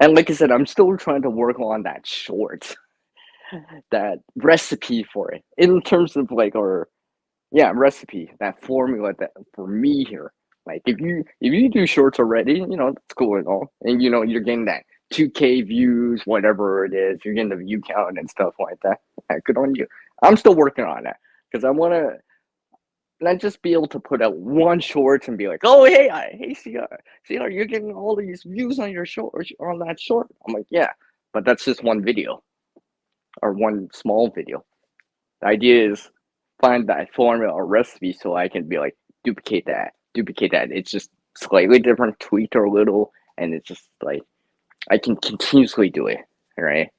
And like I said, I'm still trying to work on that short, that recipe for it in terms of like our recipe, that formula that for me here. Like if you do shorts already, that's cool and all, and you're getting that 2K views, whatever it is, you're getting the view count and stuff like that. Yeah, good on you. I'm still working on that. because I want to not just be able to put out one short and be like, oh hey CR, you're getting all these views on your short on that short. I'm like, yeah, but that's just one video or one small video. The idea is find that formula or recipe so I can be like duplicate that. It's just slightly different, tweaked or a little, and it's just like I can continuously do it, right?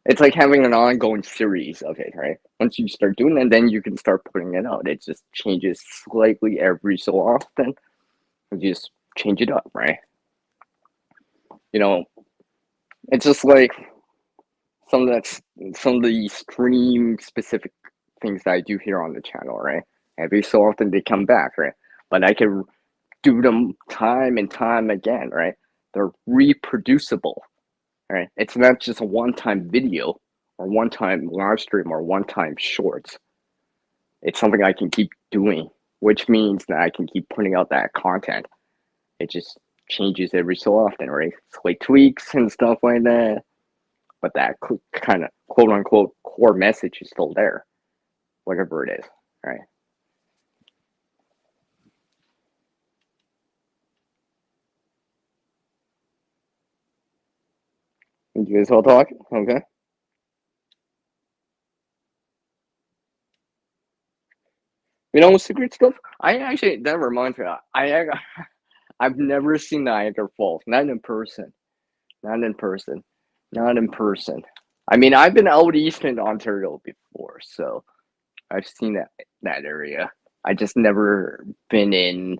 It's like having an ongoing series of it, right? Once you start doing it, then you can start putting it out. It just changes slightly every so often. You just change it up, right? You know, it's just like some of the stream specific things that I do here on the channel, right? Every so often they come back, right? But I can do them time and time again, right? They're reproducible, right? It's not just a one-time video or one-time live stream or one-time shorts. It's something I can keep doing, which means that I can keep putting out that content. It just changes every so often, right? It's like tweaks and stuff like that. But that kind of quote unquote core message is still there, whatever it is, right? You guys all talk? Okay. You know, secret stuff. I actually that reminds me. I've never seen Niagara Falls. Not in person. Not in person. Not in person. I mean, I've been out east in Ontario before, so I've seen that area. I just never been in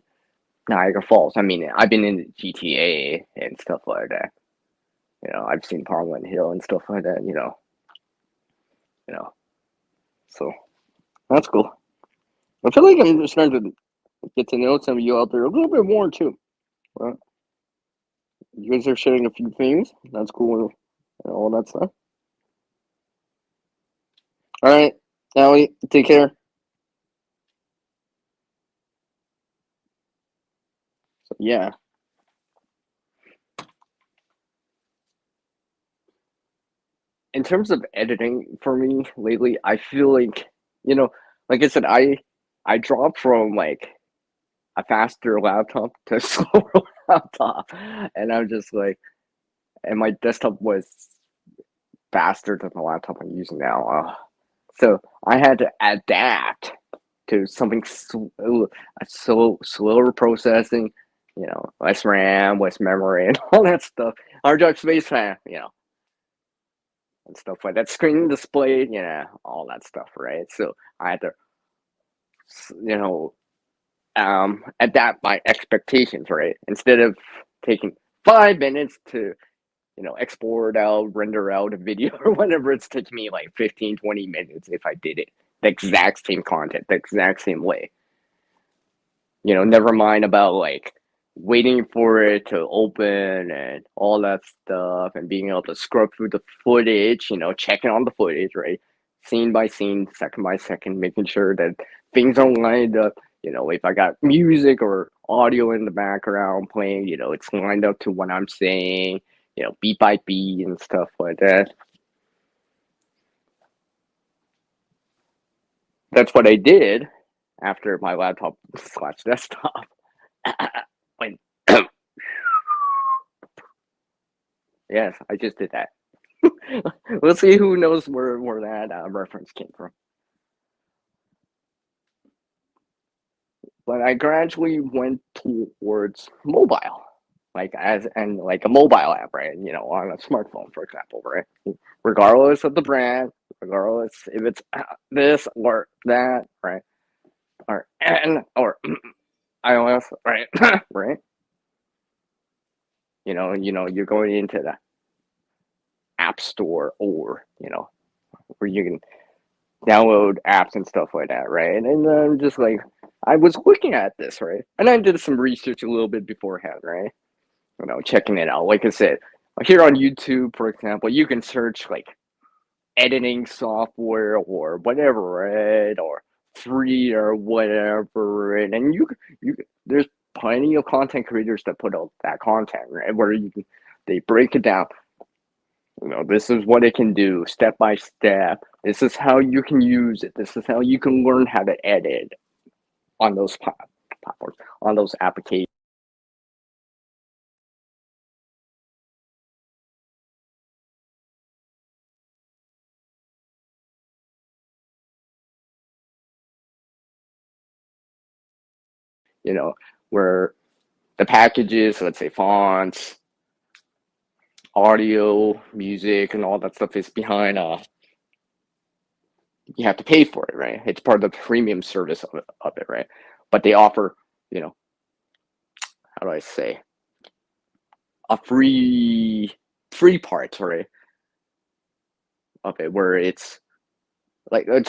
Niagara Falls. I mean, I've been in GTA and stuff like that. You know, I've seen Parliament Hill and stuff like that. You know. So that's cool. I feel like I'm just starting to get to know some of you out there a little bit more too. Right? You guys are sharing a few things. That's cool. And all that stuff. All right, Allie, take care. So, yeah. In terms of editing for me lately, I feel like, you know, like I said, I dropped from like a faster laptop to a slower laptop. And I'm just like, and my desktop was faster than the laptop I'm using now. So I had to adapt to something so slower processing, less RAM, less memory, and all that stuff. Hard drive space, and stuff like that. Screen display, all that stuff, right? So I had to, you know, adapt my expectations, right? Instead of taking 5 minutes to export out, render out a video or whatever, it's taking me like 15, 20 minutes if I did it the exact same content, the exact same way. Never mind about like waiting for it to open and all that stuff and being able to scrub through the footage, checking on the footage, right? Scene by scene, second by second, making sure that things are lined up. If I got music or audio in the background playing, it's lined up to what I'm saying, beat by beat and stuff like that. That's what I did after my laptop slash desktop. when Yes, I just did that. We'll see who knows where that reference came from. But I gradually went towards mobile, like a mobile app, right? On a smartphone, for example, right? Regardless of the brand, regardless if it's this or that, right? Or iOS, right? Right? You're going into the app store or where you can download apps and stuff like that, right? And I'm just like, I was looking at this, right? And I did some research a little bit beforehand, right? Checking it out. Like I said, here on YouTube, for example, you can search like editing software or whatever, right? Or free or whatever, right? And there's plenty of content creators that put out that content, right? Where they break it down. This is what it can do, step by step, This is how you can use it. This is how you can learn how to edit on those platforms, on those applications. You know, where the packages, let's say fonts, audio, music, and all that stuff is behind you have to pay for it, right? It's part of the premium service of it, right? But they offer, you know, how do I say, a free part, right, of it, where it's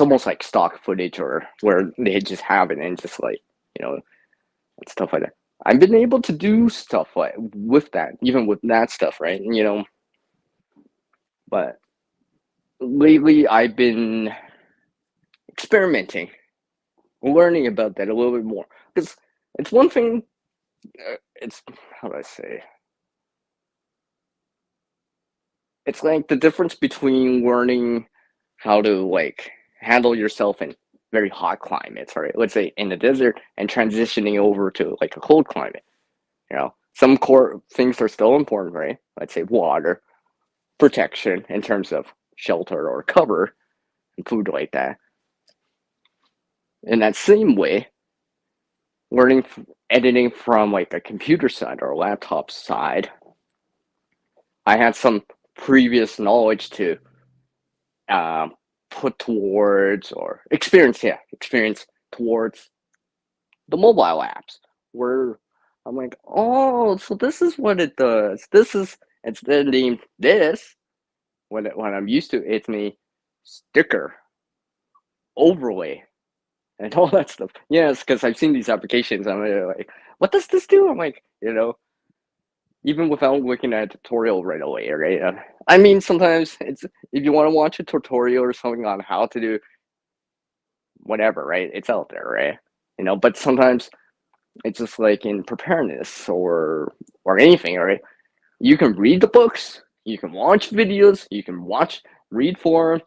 almost like stock footage, or where they just have it and just like, you know, and stuff like that. I've been able to do stuff like with that, even with that stuff, right? You know, but lately I've been experimenting, learning about that a little bit more, because it's one thing. It's, how do I say? It's like the difference between learning how to like handle yourself in very hot climates, right? Let's say in the desert, and transitioning over to like a cold climate. You know, some core things are still important, right? Let's say water, protection in terms of shelter or cover, and food like that. In that same way, learning editing from like a computer side or a laptop side, I had some previous knowledge to um, put towards, or experience, yeah, experience towards the mobile apps, where I'm like, oh, so this is what it does. This is, instead of named this, when I'm used to it's me sticker overlay and all that stuff. Yes, because I've seen these applications. I'm like, what does this do? I'm like, even without looking at a tutorial right away, right? I mean, sometimes it's, if you want to watch a tutorial or something on how to do whatever, right? It's out there, right? But sometimes it's just like in preparedness or anything, right? You can read the books, you can watch videos, you can read forums,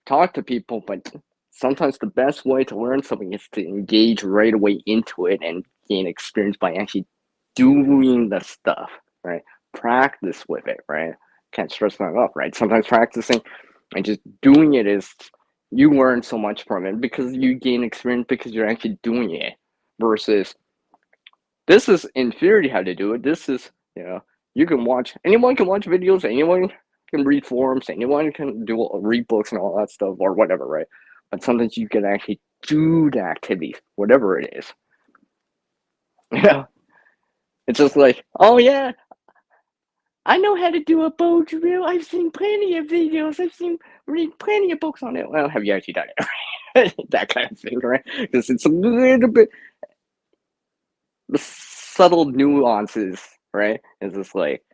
talk to people, but sometimes the best way to learn something is to engage right away into it and gain experience by actually doing the stuff, right? Practice with it, right? Can't stress that enough, right? Sometimes practicing and just doing it is, you learn so much from it because you gain experience because you're actually doing it, versus this is in theory how to do it. This is, you can watch, anyone can watch videos, anyone can read forums, anyone can read books and all that stuff or whatever, right? But sometimes you can actually do the activities, whatever it is. It's just like, oh yeah, I know how to do a bow drill. I've seen plenty of videos. Read plenty of books on it. Well, have you actually done it? That kind of thing, right? Because it's a little bit, the subtle nuances, right? It's just like,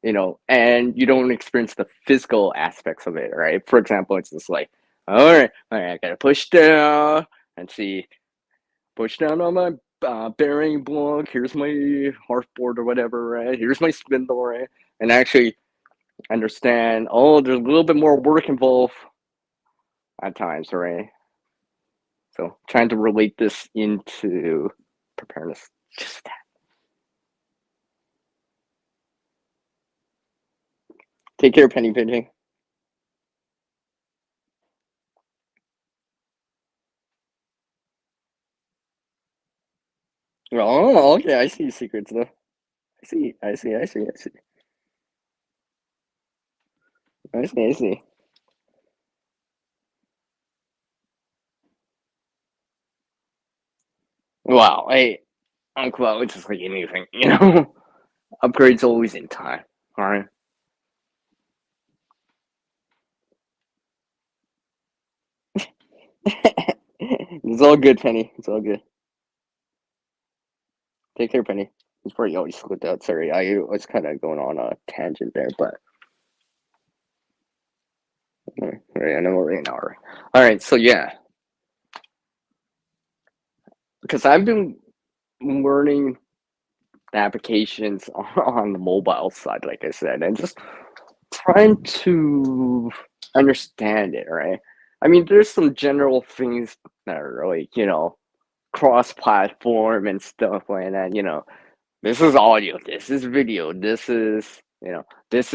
and you don't experience the physical aspects of it, right? For example, it's just like, all right, I gotta push down and see, push down on my bearing block. Here's my harp board or whatever, right? Here's my spindle, right? And actually understand, oh, there's a little bit more work involved at times, right? So trying to relate this into preparedness, just that. Take care, penny pinching. Oh, okay, I see secrets though. I see. I see. Wow, hey, Uncle, it's just like anything, Upgrades always in time, alright? It's all good, Penny. It's all good. Take care, Penny. It's probably always slipped out. Sorry, I was kind of going on a tangent there, but right, I know we're in an hour. Alright, so yeah, because I've been learning the applications on the mobile side, like I said, and just trying to understand it, right? I mean, there's some general things that are like, cross-platform and stuff like that, this is audio, this is video, this is this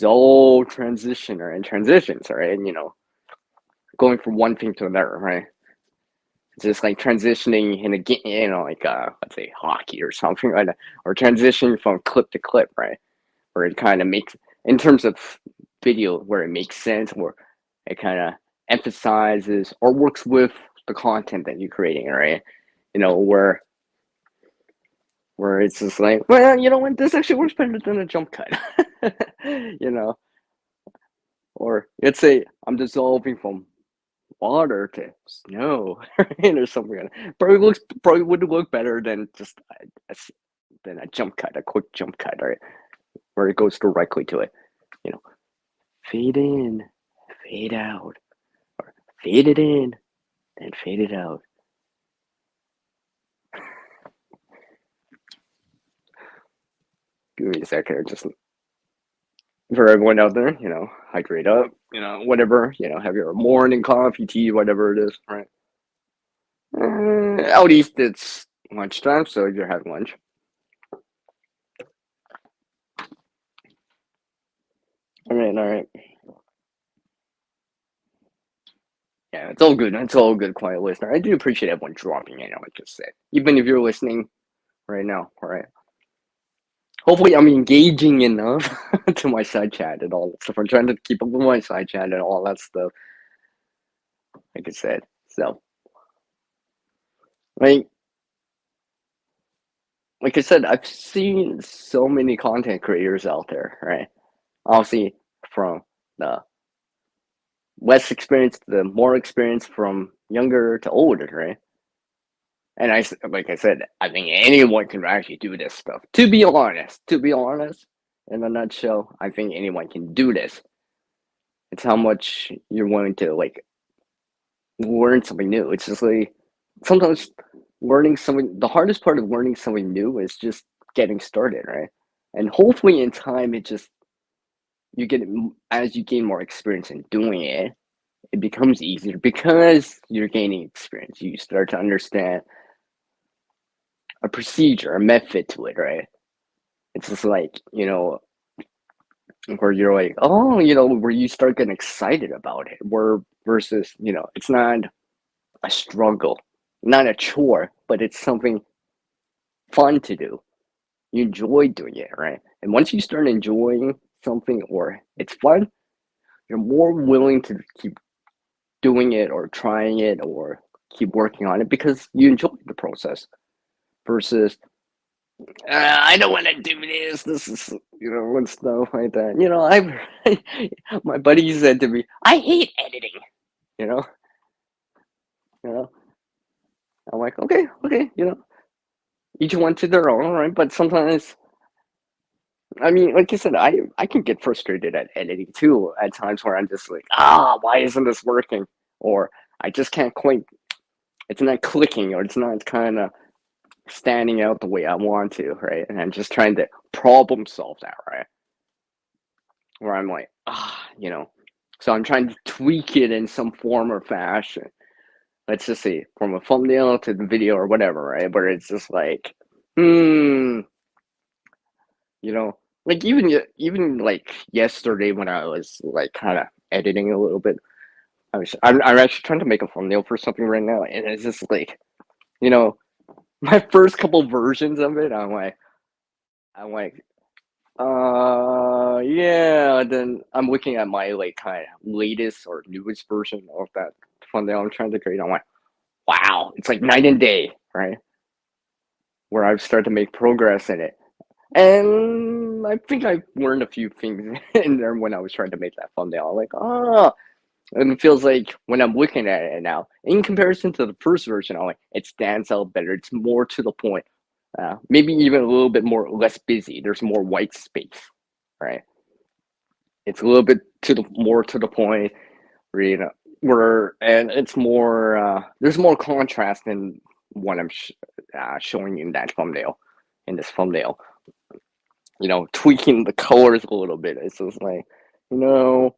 all transitioner and transitions, right? And going from one thing to another, right? It's just like transitioning in a game, like let's say hockey or something like that, or transitioning from clip to clip, right? Where it kind of makes, in terms of video, where it makes sense, where it kind of emphasizes or works with the content that you're creating, right? Where it's just like, well, you know what, this actually works better than a jump cut, you know, or let's say I'm dissolving from water to snow, right, or something like that. Probably would look better than just than a jump cut, a quick jump cut, right, where it goes directly to it. You know, fade in, fade out, or fade it in, then fade it out. Give me a second, just for everyone out there, hydrate up, whatever, have your morning coffee, tea, whatever it is, right? At least it's lunchtime, so you're having lunch. All right, all right. Yeah, it's all good. It's all good, quiet listener. I do appreciate everyone dropping in, like I just said. Even if you're listening right now, all right? Hopefully, I'm engaging enough to my side chat and all that stuff. I'm trying to keep up with my side chat and all that stuff, like I said. So, like, like I said, I've seen so many content creators out there, right? Obviously, from the less experience to the more experience, from younger to older, right? And like I said, I think anyone can actually do this stuff. To be honest, in a nutshell, I think anyone can do this. It's how much you're willing to like learn something new. It's just like sometimes learning something. The hardest part of learning something new is just getting started, right? And hopefully, in time, it just you get as you gain more experience in doing it, it becomes easier because you're gaining experience. You start to understand a procedure, a method to it, right? It's just like, where you're like, oh, where you start getting excited about it. Where versus, it's not a struggle, not a chore, but it's something fun to do. You enjoy doing it, right? And once you start enjoying something or it's fun, you're more willing to keep doing it or trying it or keep working on it because you enjoy the process versus I don't want to do this. This is, and stuff like that. My buddy said to me, I hate editing. You know, you know. I'm like, okay, okay. Each one to their own, right? But sometimes, I mean, like I said, I can get frustrated at editing too. At times where I'm just like, why isn't this working? Or I just can't quite. It's not clicking, or it's not kind of standing out the way I want to, right? And I'm just trying to problem solve that, right? Where I'm like, so I'm trying to tweak it in some form or fashion. Let's just say from a thumbnail to the video or whatever, right? Where it's just like, like even like yesterday when I was like kind of editing a little bit, I'm actually trying to make a thumbnail for something right now, and it's just like, you know, my first couple versions of it, I'm like, yeah. Then I'm looking at my like kind of latest or newest version of that thumbnail I'm trying to create. I'm like, wow, it's like night and day, right? Where I've started to make progress in it. And I think I learned a few things in there when I was trying to make that thumbnail. I'm like, and it feels like when I'm looking at it now, in comparison to the first version, I'm like, it stands out better. It's more to the point. Maybe even a little bit more less busy. There's more white space, right? It's a little bit more to the point, where, and it's more. There's more contrast in what I'm showing in that thumbnail, in this thumbnail. Tweaking the colors a little bit. It's just like, you know,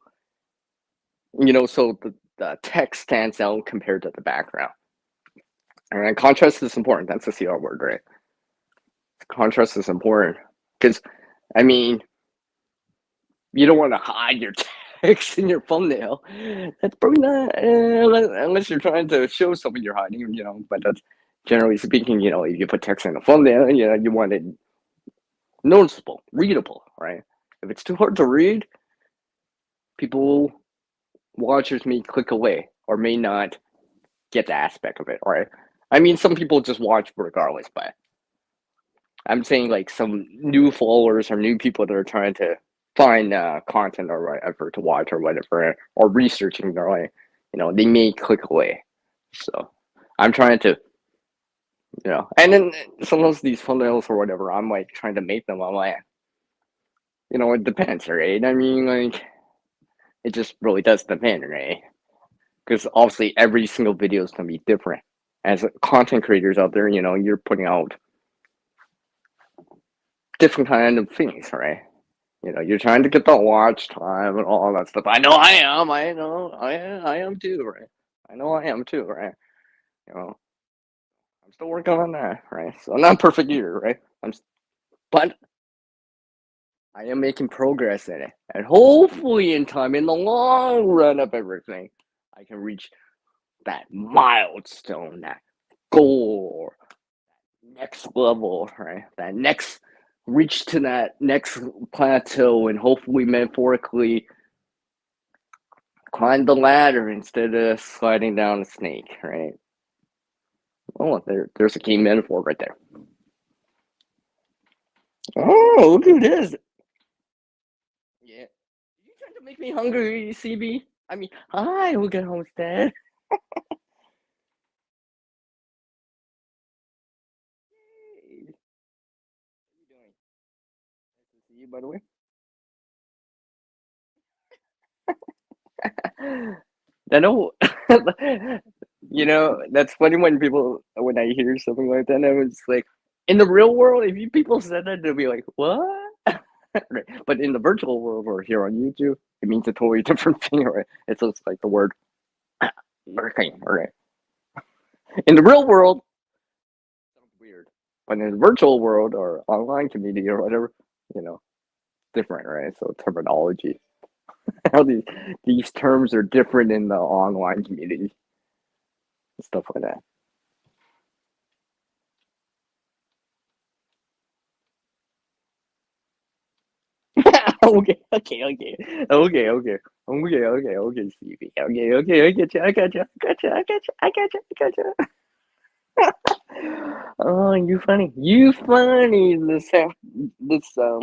So the text stands out compared to the background. And contrast is important. That's the CR word, right? Contrast is important because, I mean, you don't want to hide your text in your thumbnail. That's probably not unless you're trying to show something you're hiding. But that's generally speaking, if you put text in a thumbnail, you want it noticeable, readable, right? If it's too hard to read, people, watchers may click away or may not get the aspect of it, right? I mean, some people just watch regardless, but I'm saying like some new followers or new people that are trying to find content or whatever to watch or whatever, or researching their way, they may click away. So I'm trying to, and then sometimes these thumbnails or whatever, I'm like trying to make them. I'm like, it depends, right? I mean, like, it just really does depend, right? Because obviously every single video is going to be different. As content creators out there, you're putting out different kind of things, right? You're trying to get the watch time and all that stuff. I know I am. I know I am too, right? I know I am too, right? You know, I'm still working on that, right? So I'm not perfect either, right? But I am making progress in it, and hopefully, in time, in the long run of everything, I can reach that milestone, that goal, next level, right? That next reach to that next plateau, and hopefully, metaphorically, climb the ladder instead of sliding down a snake, right? Oh, there's a key metaphor right there. Oh, look who it is. Yeah. You trying to make me hungry, CB? I mean, hi, look at Homestead. Hey, how you doing? Nice to see you, by the way. I know, that's funny when I hear something like that, I was like, in the real world, if people said that, they'll be like, what? Right. But in the virtual world or here on YouTube, it means a totally different thing, right? It's just like the word working, right? In the real world, it sounds weird. But in the virtual world or online community or whatever, you know, different, right? So terminology, how these terms are different in the online community and stuff like that. Okay, okay, okay, okay, okay. Okay, okay, okay, Stevie. Okay, okay, I get you, I got you, I got you, I got you, I got you, I got you. Oh, you funny. You funny this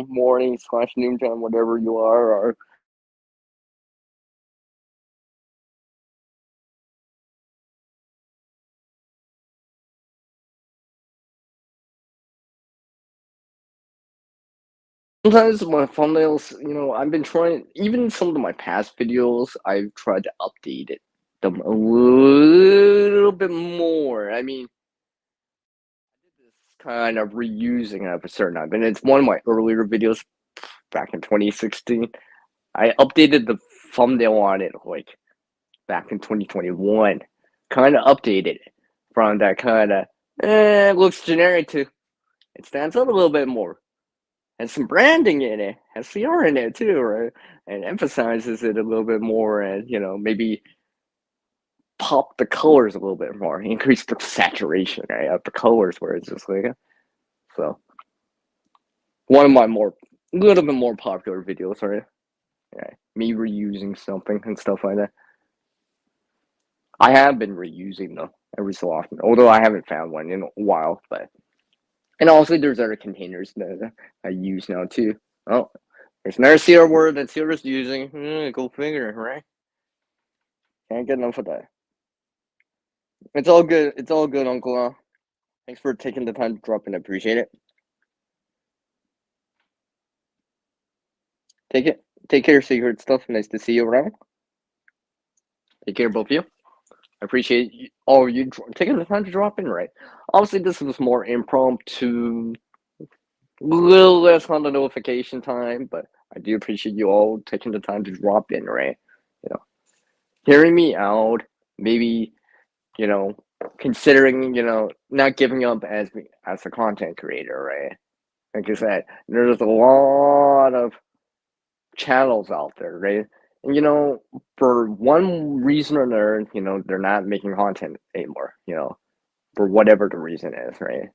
morning slash noontime, whatever you are, or sometimes my thumbnails, I've been trying, even some of my past videos, I've tried to update them a little bit more. I mean, this kind of reusing of a certain time, and it's one of my earlier videos back in 2016. I updated the thumbnail on it like back in 2021, kind of updated it from that kind of looks generic to it stands out a little bit more. Has some branding in it, has CR in it too, right? And emphasizes it a little bit more, and maybe pop the colors a little bit more, increase the saturation, right, of the colors, where it's just like so. One of my a little bit more popular videos, right? Yeah, me reusing something and stuff like that. I have been reusing them every so often, although I haven't found one in a while. But and also there's other containers that I use now too. Oh, there's another CR word that CR's using. Go figure, right? Can't get enough of that. It's all good. It's all good, Uncle. Thanks for taking the time to drop in. I appreciate it. Take it. Take care, secret stuff. Nice to see you around. Take care, both of you. I appreciate all of you taking the time to drop in, right? Obviously, this was more impromptu, a little less on the notification time, but I do appreciate you all taking the time to drop in, right? You know, hearing me out, maybe, you know, considering, not giving up as a content creator, right? Like I said, there's a lot of channels out there, right? And for one reason or another, they're not making content anymore, for whatever the reason is, right?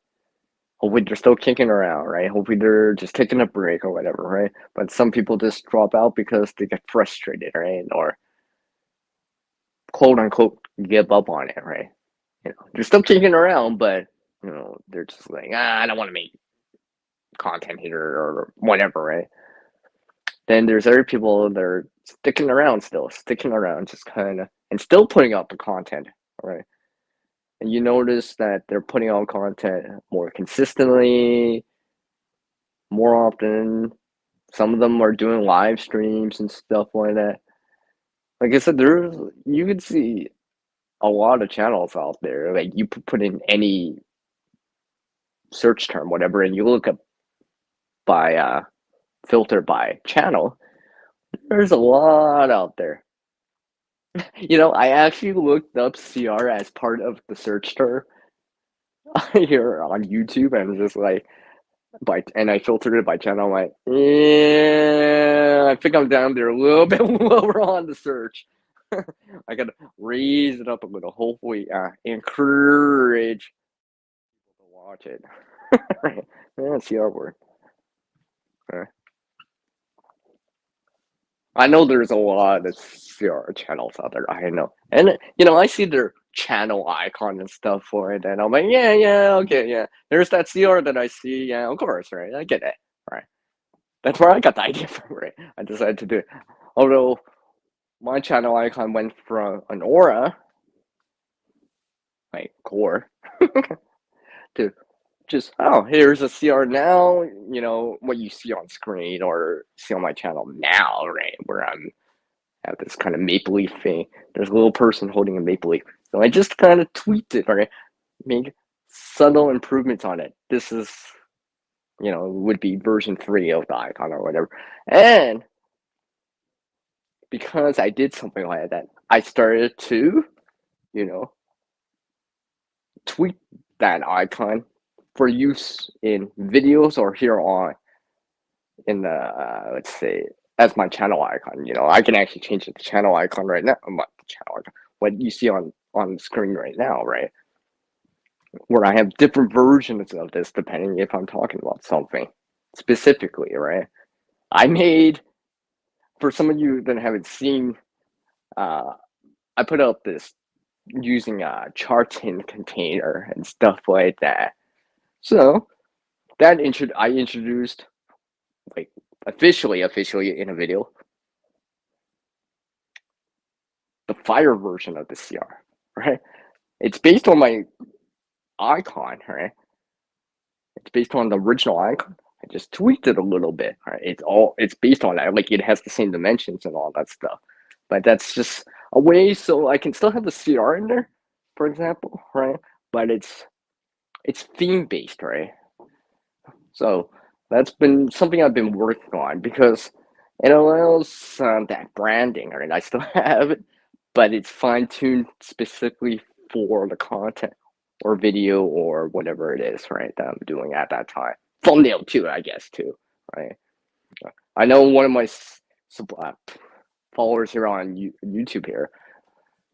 Hopefully they're still kicking around, right? Hopefully they're just taking a break or whatever, right? But some people just drop out because they get frustrated, right? Or quote unquote give up on it, right? They're still kicking around, but they're just like, I don't want to make content here or whatever, right? Then there's other people that are sticking around, just kind of, and still putting out the content, right? And you notice that they're putting out content more consistently, more often. Some of them are doing live streams and stuff like that. Like I said, you can see a lot of channels out there. Like you put in any search term, whatever, and you look up by filter by channel. There's a lot out there. I actually looked up CR as part of the search term here on YouTube, and just like and I filtered it by channel. I'm like, yeah, I think I'm down there a little bit lower on the search. I gotta raise it up a little. Hopefully, encourage people to watch it. Right? Yeah, CR word. I know there's a lot of CR channels out there. I know, and I see their channel icon and stuff for it, and I'm like, yeah, yeah, okay, yeah. There's that CR that I see. Yeah, of course, right? I get it, right? That's where I got the idea from, right? I decided to do it. Although my channel icon went from an aura, like core, to just, oh, here's a CR now. What you see on screen or see on my channel now, right? Where I'm have this kind of maple leaf thing. There's a little person holding a maple leaf. So I just kind of tweaked it, right? Made subtle improvements on it. This is, would be version 3 of the icon or whatever. And because I did something like that, I started to, you know, tweak that icon for use in videos or here on in the, let's say, as my channel icon. I can actually change it to channel icon right now. Not the channel icon, what you see on the screen right now, right? Where I have different versions of this depending if I'm talking about something specifically, right? I made, for some of you that haven't seen, uh, I put up this using a charting container and stuff like that. So I introduced, like, officially in a video, the fire version of the CR, right? It's based on my icon, right? It's based on the original icon. I just tweaked it a little bit, right? It's based on that. Like, it has the same dimensions and all that stuff. But that's just a way so I can still have the CR in there, for example, right? But it's theme based, right? So that's been something I've been working on because it allows that branding, right? I still have it, but it's fine tuned specifically for the content or video or whatever it is, right? That I'm doing at that time. Thumbnail too, I guess, too, right? I know one of my followers here on YouTube here,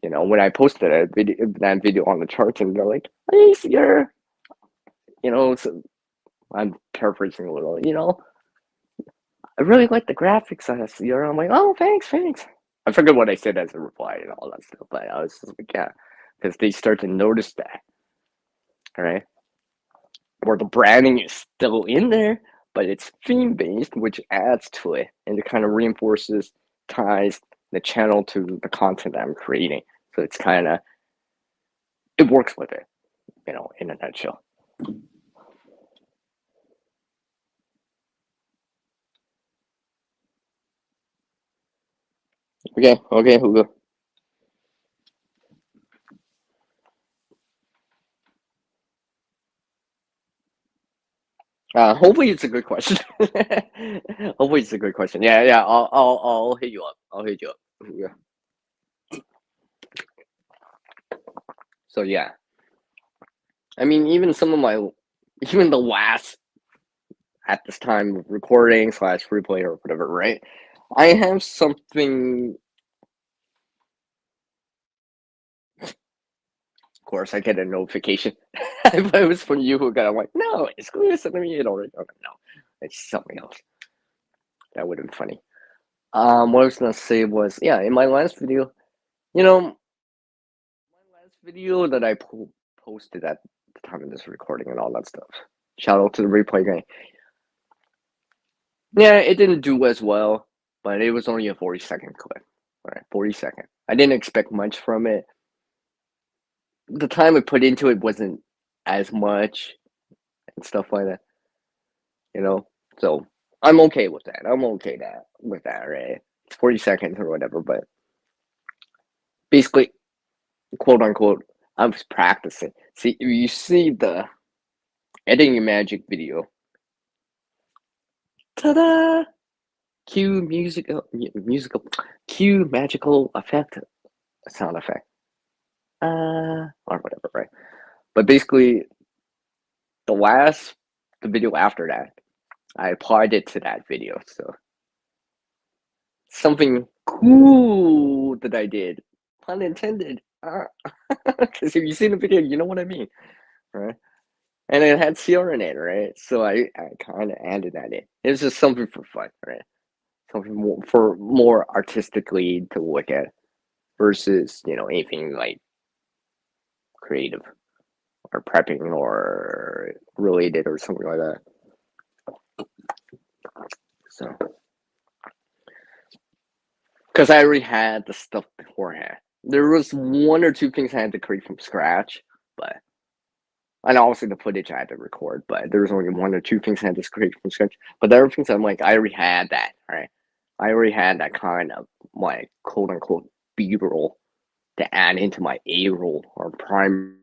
when I posted that video on the charts, and they're like, "Hey, Sierra," so I'm paraphrasing a little, I really like the graphics on this. I'm like, oh, thanks, thanks. I forget what I said as a reply and all that stuff, but I was just like, yeah, because they start to notice that, all right? Where the branding is still in there, but it's theme based, which adds to it, and it kind of reinforces, ties the channel to the content I'm creating. So it's kind of, it works with it, in a nutshell. Okay, Hugo. Hopefully it's a good question. Hopefully it's a good question. Yeah, yeah. I'll hit you up. I'll hit you up. Yeah. So yeah, I mean, even the last at this time of recording slash replay or whatever, right? I have something. Of course, I get a notification. If it was from you who got, I'm like, no, it's going to me it already. Okay, no, it's something else. That would have been funny. What I was gonna say was, yeah, in my last video, you know, my last video that I posted at the time of this recording and all that stuff. Shout out to the replay guy. Yeah, it didn't do as well, but it was only a 40-second clip. All right, 40-second. I didn't expect much from it. The time I put into it wasn't as much and stuff like that, you know. So I'm okay with that. I'm okay with that, right? It's 40 seconds or whatever, but basically, quote unquote, I was practicing. See, you see the editing magic video. Ta-da! Cue cue magical effect, sound effect, or whatever, right? But basically, the video after that, I applied it to that video. So something cool that I did, pun intended. Because if you see the video, you know what I mean, right? And it had CR in it, right? So I kind of added that in. It was just something for fun, right? Something more artistically to look at versus anything like creative or prepping or related or something like that. So because I already had the stuff beforehand. There was one or two things I had to create from scratch, but and obviously the footage I had to record, but there was only one or two things I had to create from scratch. But the other things I'm like, I already had that, right? I already had that kind of like quote unquote B roll to add into my A roll or prime.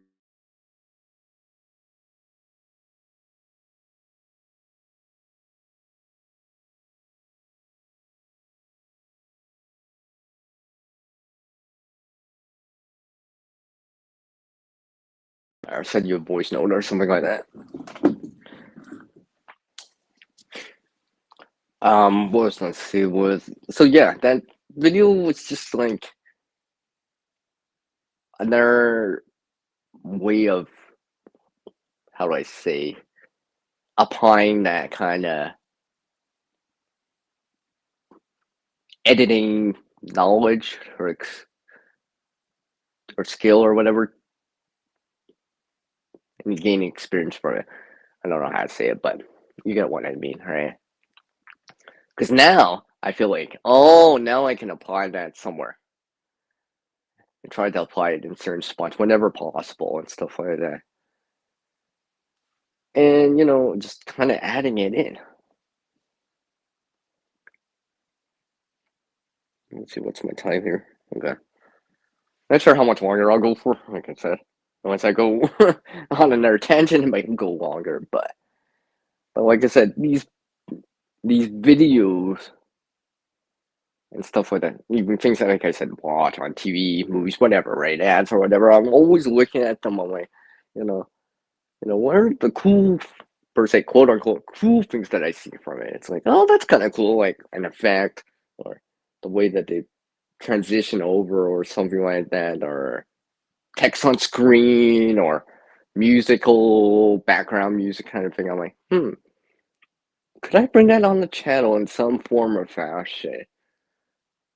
Or send you a voice note or something like that. What was I gonna say was so yeah, that video was just like another way of how do I say applying that kind of editing knowledge or skill or whatever and gaining experience from it. I don't know how to say it, but you get what I mean, right? Because now I feel like, oh, now I can apply that somewhere and try to apply it in certain spots whenever possible and stuff like that. And, just kind of adding it in. Let's see, what's my time here? Okay. Not sure how much longer I'll go for, like I said. Once I go on another tangent, it might go longer, but like I said, these videos and stuff like that, even things that, like I said, watch on TV, movies, whatever, right? Ads or whatever. I'm always looking at them. I'm like, you know, what are the cool, per se, quote unquote, cool things that I see from it? It's like, oh, that's kind of cool, like an effect or the way that they transition over or something like that, or text on screen or musical background music kind of thing. I'm like, could I bring that on the channel in some form or fashion?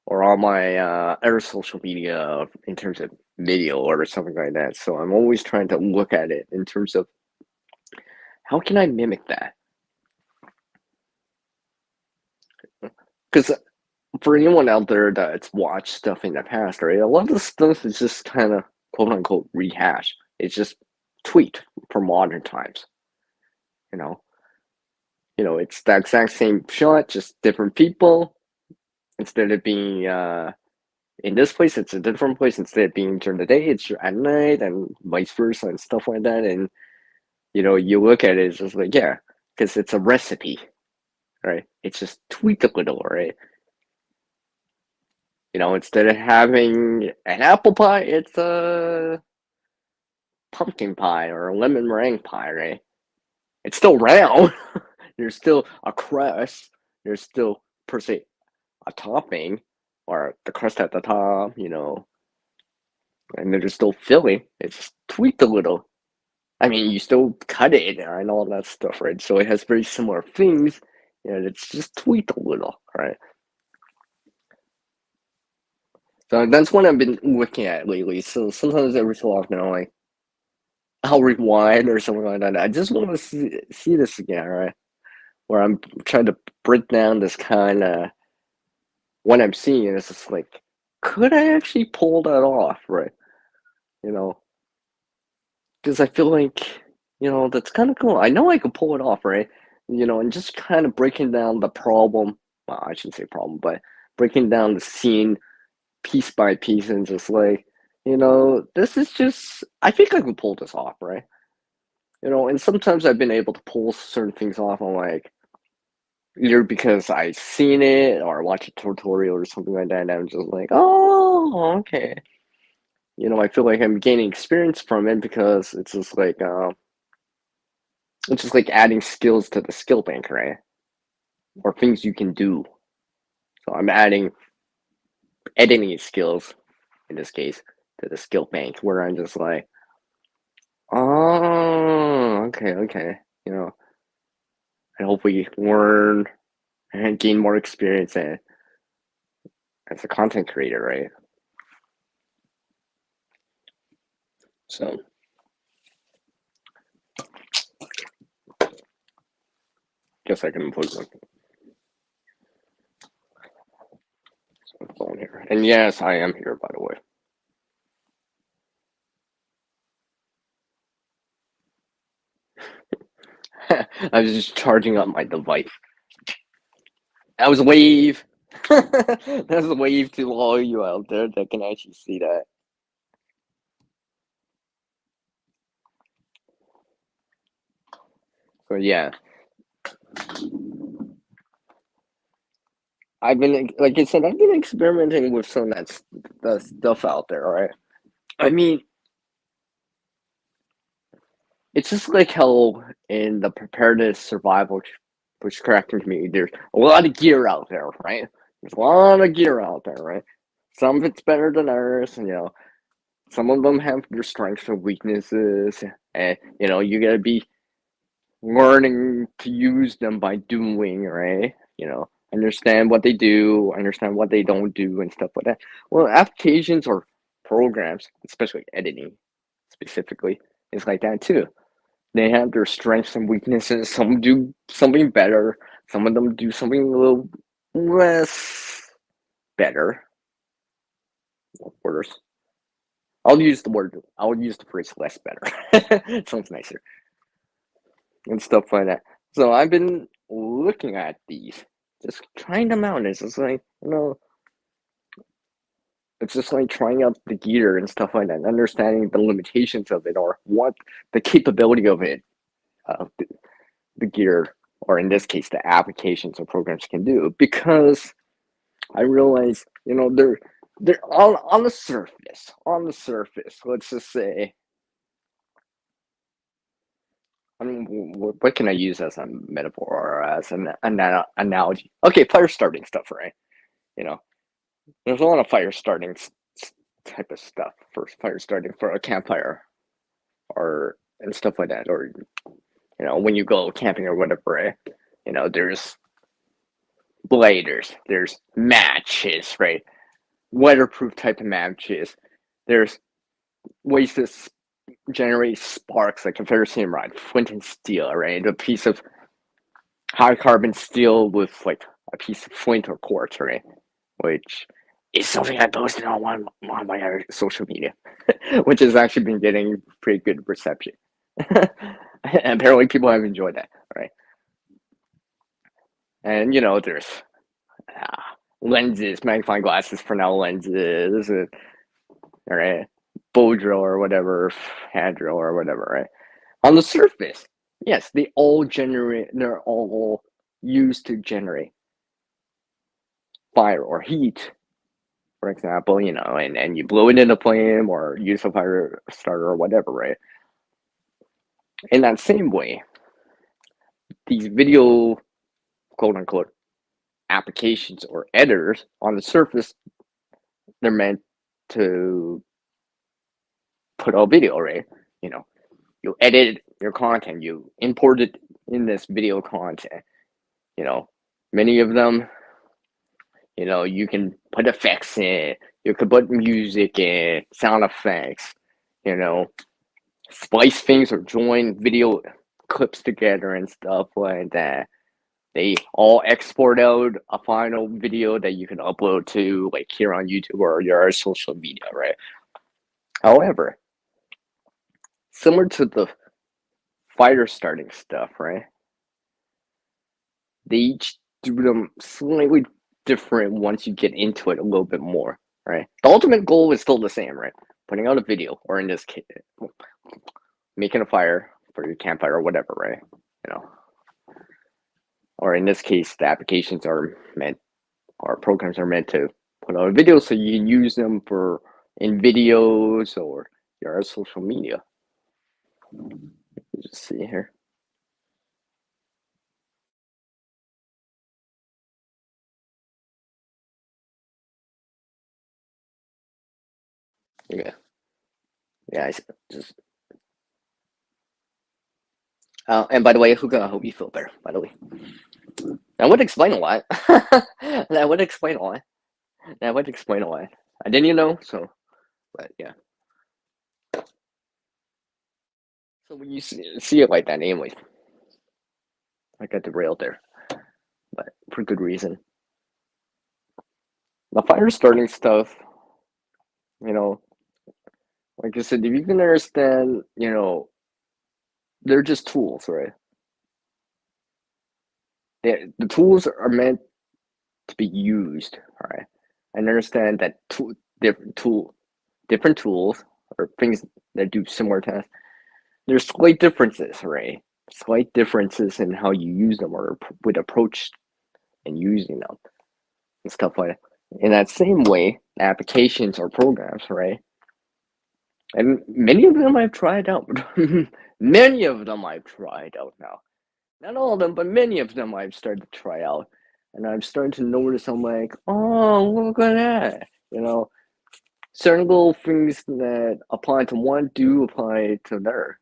Or on my other social media in terms of video or something like that. So I'm always trying to look at it in terms of how can I mimic that? Because for anyone out there that's watched stuff in the past, right, a lot of the stuff is just kind of quote unquote rehash. It's just tweaked for modern times. You know, it's the exact same shot, just different people. Instead of being in this place, it's a different place. Instead of being during the day, it's at night, and vice versa, and stuff like that. And you look at it, it's just like, yeah, because it's a recipe, right? It's just tweaked a little, right? Instead of having an apple pie, it's a pumpkin pie or a lemon meringue pie, right? It's still round. There's still a crust. There's still, per se, a topping or the crust at the top, and there's still filling. It's just tweaked a little. I mean, you still cut it and all that stuff, right? So it has very similar things, it's just tweaked a little, right? So that's what I've been looking at lately. So sometimes every so often I'll rewind or something like that. I just want to see this again, right? Where I'm trying to break down this kind of what I'm seeing. It's just like, could I actually pull that off, right? You know, because I feel like, that's kind of cool. I know I could pull it off, right? And just kind of breaking down the problem. Well, I shouldn't say problem, but breaking down the scene piece by piece and just like, this is just, I think I can pull this off, right? And sometimes I've been able to pull certain things off on like, either because I've seen it or watched a tutorial or something like that, and I'm just like, oh, okay. I feel like I'm gaining experience from it because it's just like adding skills to the skill bank, right? Or things you can do. So I'm adding editing skills in this case to the skill bank where I'm just like, oh, okay. And hopefully learn and gain more experience as a content creator, right? So guess I can put my phone here. And yes, I am here, by the way. I was just charging up my device. That was a wave. That was a wave to all you out there that can actually see that. So yeah, like I said, I've been experimenting with some of that stuff out there, right? I mean, it's just like how in the preparedness survival push crafting community, there's a lot of gear out there, right? There's a lot of gear out there, right? Some of it's better than others, and some of them have their strengths and weaknesses, and you gotta be learning to use them by doing, right? Understand what they do, understand what they don't do, and stuff like that. Well, applications or programs, especially editing specifically, is like that too. They have their strengths and weaknesses. Some do something better, some of them do something a little less better or worse. I'll use the phrase less better. Sounds nicer and stuff like that. So I've been looking at these, just trying them out. It's just like, it's just like trying out the gear and stuff like that, and understanding the limitations of it or what the capability of it, the gear, or in this case, the applications or programs can do. Because I realize, they're on the surface. On the surface, let's just say, I mean, what can I use as a metaphor or as an analogy? Okay, fire starting stuff, right? You know, there's a lot of fire starting type of stuff for fire starting for a campfire or and stuff like that. Or when you go camping or whatever, right? There's bladers, there's matches, right? Weatherproof type of matches. There's ways to generate sparks like a ferrocerium rod, flint and steel, right? A piece of high carbon steel with like a piece of flint or quartz, right? Which is something I posted on one of my other social media, which has actually been getting pretty good reception. And apparently people have enjoyed that, right? And there's uh, lenses, magnifying glasses for now lenses, all right, bow drill or whatever, hand drill or whatever, right? On the surface, yes, they're all used to generate fire or heat, for example, and you blow it in a flame or use a fire starter or whatever, right? In that same way, these video quote unquote applications or editors on the surface, they're meant to put out video, right? You know, you edit your content, you import it in this video content. You know, many of them, you can put effects in, you could put music in, sound effects, you know, splice things or join video clips together and stuff like that. They all export out a final video that you can upload to, like, here on YouTube or your social media, right? However, similar to the fire starting stuff, right? They each do them slightly different once you get into it a little bit more, right? The ultimate goal is still the same, right? Putting out a video, or in this case, making a fire for your campfire or whatever, right? You know, or in this case, the applications are meant, or programs are meant to put out a video so you can use them for in videos or your social media. Just see here. Yeah, yeah. I just. And by the way, who gonna hope you feel better? By the way, that would explain a lot. That would explain a lot. That would explain a lot. I didn't know, so, but yeah. So when you see it like that, anyways, I got derailed there, but for good reason. The fire starting stuff, you know, like I said, if you can understand, they're just tools, right? The tools are meant to be used, all right? And understand that different tools or things that do similar tasks, there's slight differences, right? Slight differences in how you use them or would approach and using them and stuff like that. In that same way, applications or programs, right? And many of them I've tried out. Many of them I've tried out now. Not all of them, but many of them I've started to try out. And I'm starting to notice, I'm like, oh, look at that. Certain little things that apply to one do apply to another.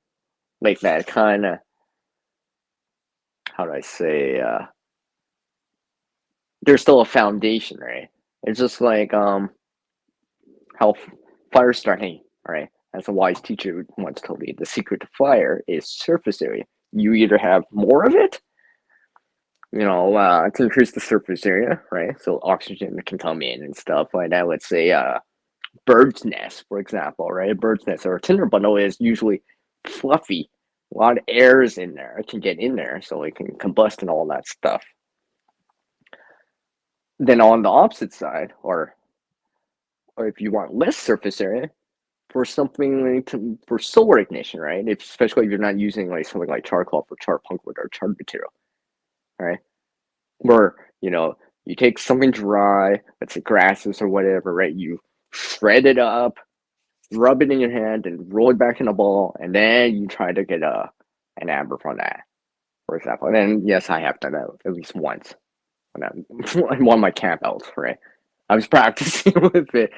Like that kind of, how do I say, there's still a foundation, right? It's just like how fire starting, right? As a wise teacher once told me, the secret to fire is surface area. You either have more of it, to increase the surface area, right? So oxygen can come in and stuff like that. Let's say bird's nest, for example, right? A bird's nest or a tinder bundle is usually fluffy. A lot of air is in there. It can get in there, so it can combust and all that stuff. Then on the opposite side, or if you want less surface area, for something like for solar ignition, right? Especially if you're not using like something like charcoal for char punk wood or charred material, right? Where you take something dry, let's say grasses or whatever, right? You shred it up, rub it in your hand, and roll it back in a ball, and then you try to get an amber from that, for example. And then yes, I have done that at least once when I'm one of my campouts, right? I was practicing with it.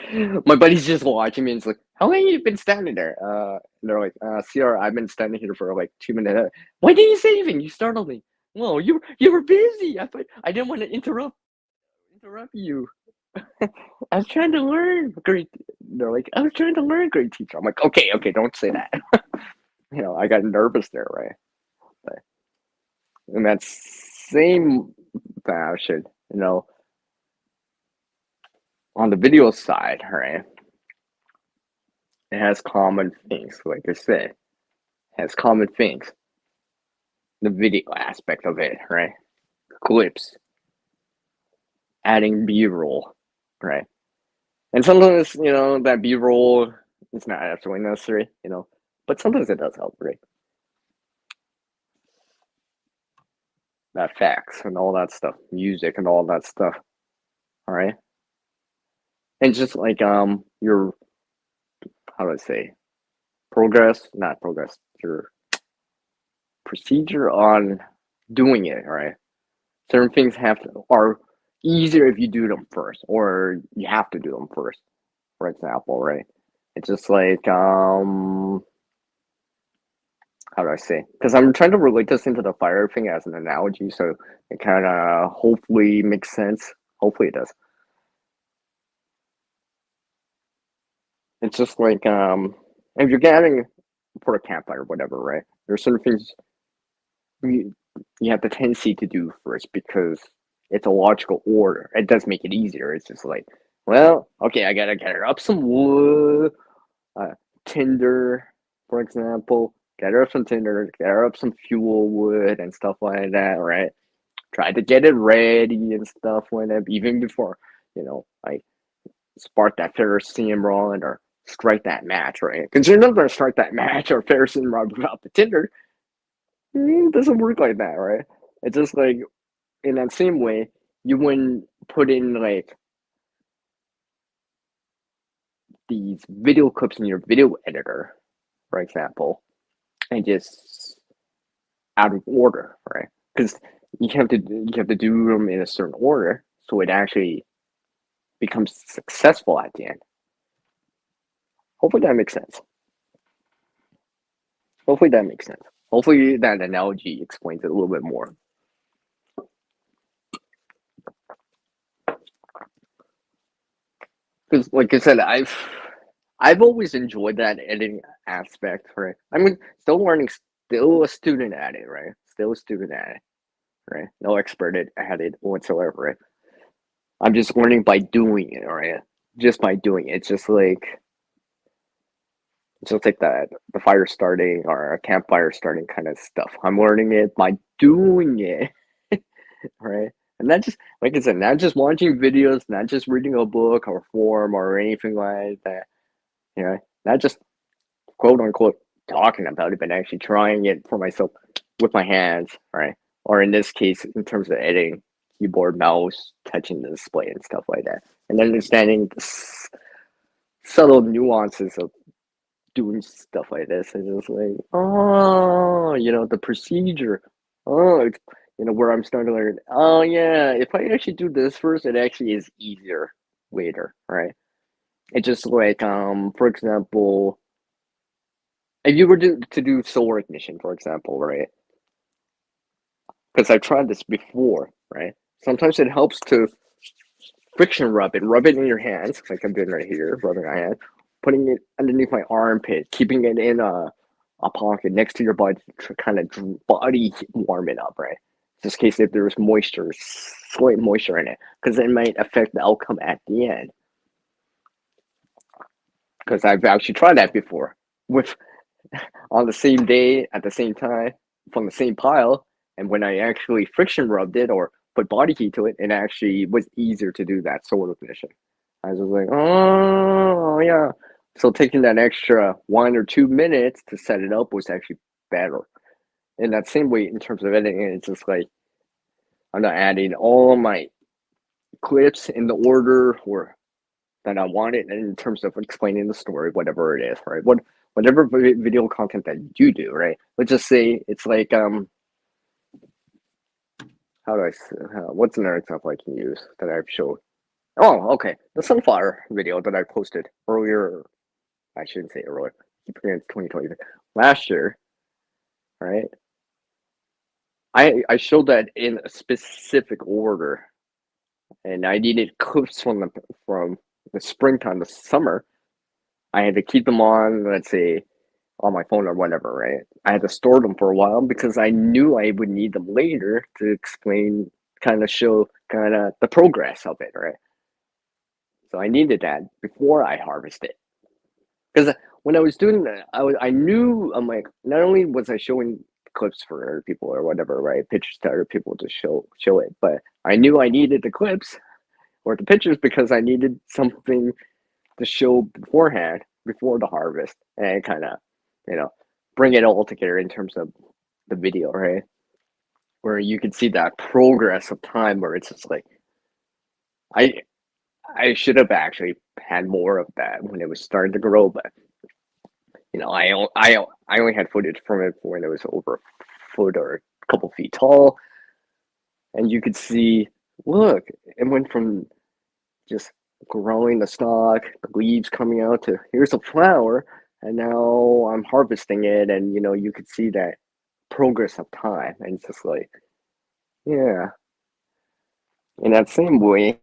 My buddy's just watching me and it's like, how long have you been standing there? And they're like, CR, I've been standing here for like 2 minutes. Why didn't you say anything? You startled me. Well, you were busy. I didn't want to interrupt you. I was trying to learn. Great. They're like, I was trying to learn, great teacher. I'm like, okay, don't say that. I got nervous there, right? But in that same fashion, on the video side, right? It has common things, like I said. It has common things. The video aspect of it, right? Clips, adding B-roll, right? And sometimes, that B-roll is not absolutely necessary, but sometimes it does help, right? That facts and all that stuff, music and all that stuff, all right? And just like your, how do I say, not progress, your procedure on doing it, right? Certain things are easier if you do them first, or you have to do them first, for example, right? It's just like how do I say? Because I'm trying to relate this into the fire thing as an analogy, so it kind of hopefully makes sense. Hopefully it does. It's just like if you're gathering for a campfire or whatever, right? There's certain things you, you have the tendency to do first because it's a logical order. It does make it easier. It's just like, well, okay, I gotta gather up some wood, uh, tinder, for example. Gather up some tinder, gather up some fuel wood and stuff like that, right? Try to get it ready and stuff like that, even before, I spark that ferrocerium rod or strike that match, right? Because you're not gonna strike that match or ferrocerium rod without the tinder. It doesn't work like that, right? It's just like in that same way, you wouldn't put in like these video clips in your video editor, for example, and just out of order, right? Because you have to do them in a certain order so it actually becomes successful at the end. Hopefully that makes sense. Hopefully that makes sense. Hopefully that analogy explains it a little bit more. Because, like I said, I've always enjoyed that editing aspect, right? I'm still learning, still a student at it, right? Still a student at it, right? No expert at it whatsoever, right? I'm just learning by doing it, right? Just by doing it. It's just like the fire starting or a campfire starting kind of stuff. I'm learning it by doing it, right? And not just like I said, not just watching videos, not just reading a book or forum or anything like that. Not just quote unquote talking about it, but actually trying it for myself with my hands, right? Or in this case, in terms of editing, keyboard, mouse, touching the display and stuff like that, and understanding the subtle nuances of doing stuff like this. It's just like, oh, the procedure. Oh, it's, where I'm starting to learn. Oh, yeah, if I actually do this first, it actually is easier later, right? It's just like, for example, if you were to do solar ignition, for example, right? Because I've tried this before, right? Sometimes it helps to friction rub it in your hands, like I'm doing right here, rubbing my hand, putting it underneath my armpit, keeping it in a pocket next to your body to kind of body warm it up, right? Just in case if there's moisture, slight moisture in it, because it might affect the outcome at the end. Because I've actually tried that before with on the same day at the same time from the same pile. And when I actually friction rubbed it or put body heat to it, it actually was easier to do that sort of mission. I was like, oh yeah. So taking that extra 1 or 2 minutes to set it up was actually better. In that same way, in terms of editing, it's just like I'm not adding all my clips in the order or that I want it in terms of explaining the story, whatever it is, right? Whatever video content that you do, right? Let's just say it's like how do I what's another example I can use that I've showed? Oh, okay, the sunflower video that I posted earlier. I shouldn't say earlier. Keep forgetting it's 2020. Last year, right? I showed that in a specific order, and I needed clips from the springtime, the summer. I had to keep them on, let's say, on my phone or whatever, right? I had to store them for a while because I knew I would need them later to explain, kind of show kind of the progress of it, right? So I needed that before I harvest it. Because when I was doing that, I knew I'm like, not only was I showing clips for other people or whatever, right? Pictures to other people to show it, but I knew I needed the clips or the pictures because I needed something to show beforehand, before the harvest, and kind of, you know, bring it all together in terms of the video, right? Where you can see that progress of time, where it's just like I I should have actually had more of that when it was starting to grow, but I only had footage from it when it was over foot or a couple feet tall, and you could see, look, it went from just growing the stalk, the leaves coming out to here's a flower, and now I'm harvesting it, and you could see that progress of time, and it's just like, yeah, in that same way.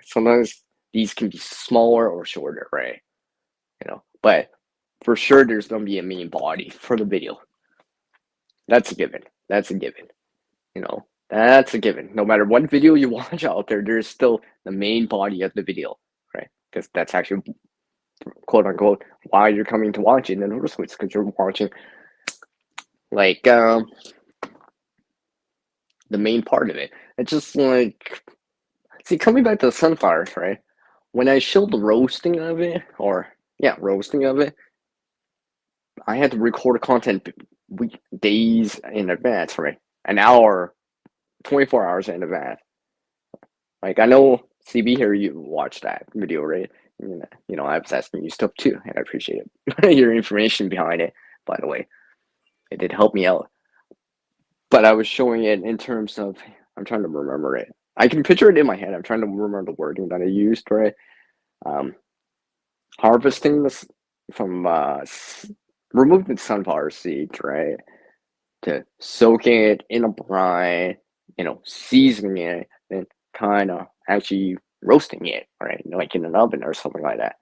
Sometimes these can be smaller or shorter, right? But for sure there's gonna be a main body for the video. That's a given. That's a given. That's a given. No matter what video you watch out there, there's still the main body of the video, right? Because that's actually quote unquote why you're coming to watch it in the first place, because you're watching like the main part of it. It's just like, see, coming back to the sunflowers, right? When I showed the roasting of it, or yeah, roasting of it, I had to record content days in advance, right? An hour, 24 hours in advance. Like, I know CB here, you watched that video, right? I was asking you stuff too, and I appreciate it. Your information behind it, by the way. It did help me out. But I was showing it in terms of, I'm trying to remember it. I can picture it in my head. I'm trying to remember the wording that I used, right? Um, Harvesting this from removing sunflower seeds, right? To soaking it in a brine, seasoning it, and kind of actually roasting it, right? Like in an oven or something like that.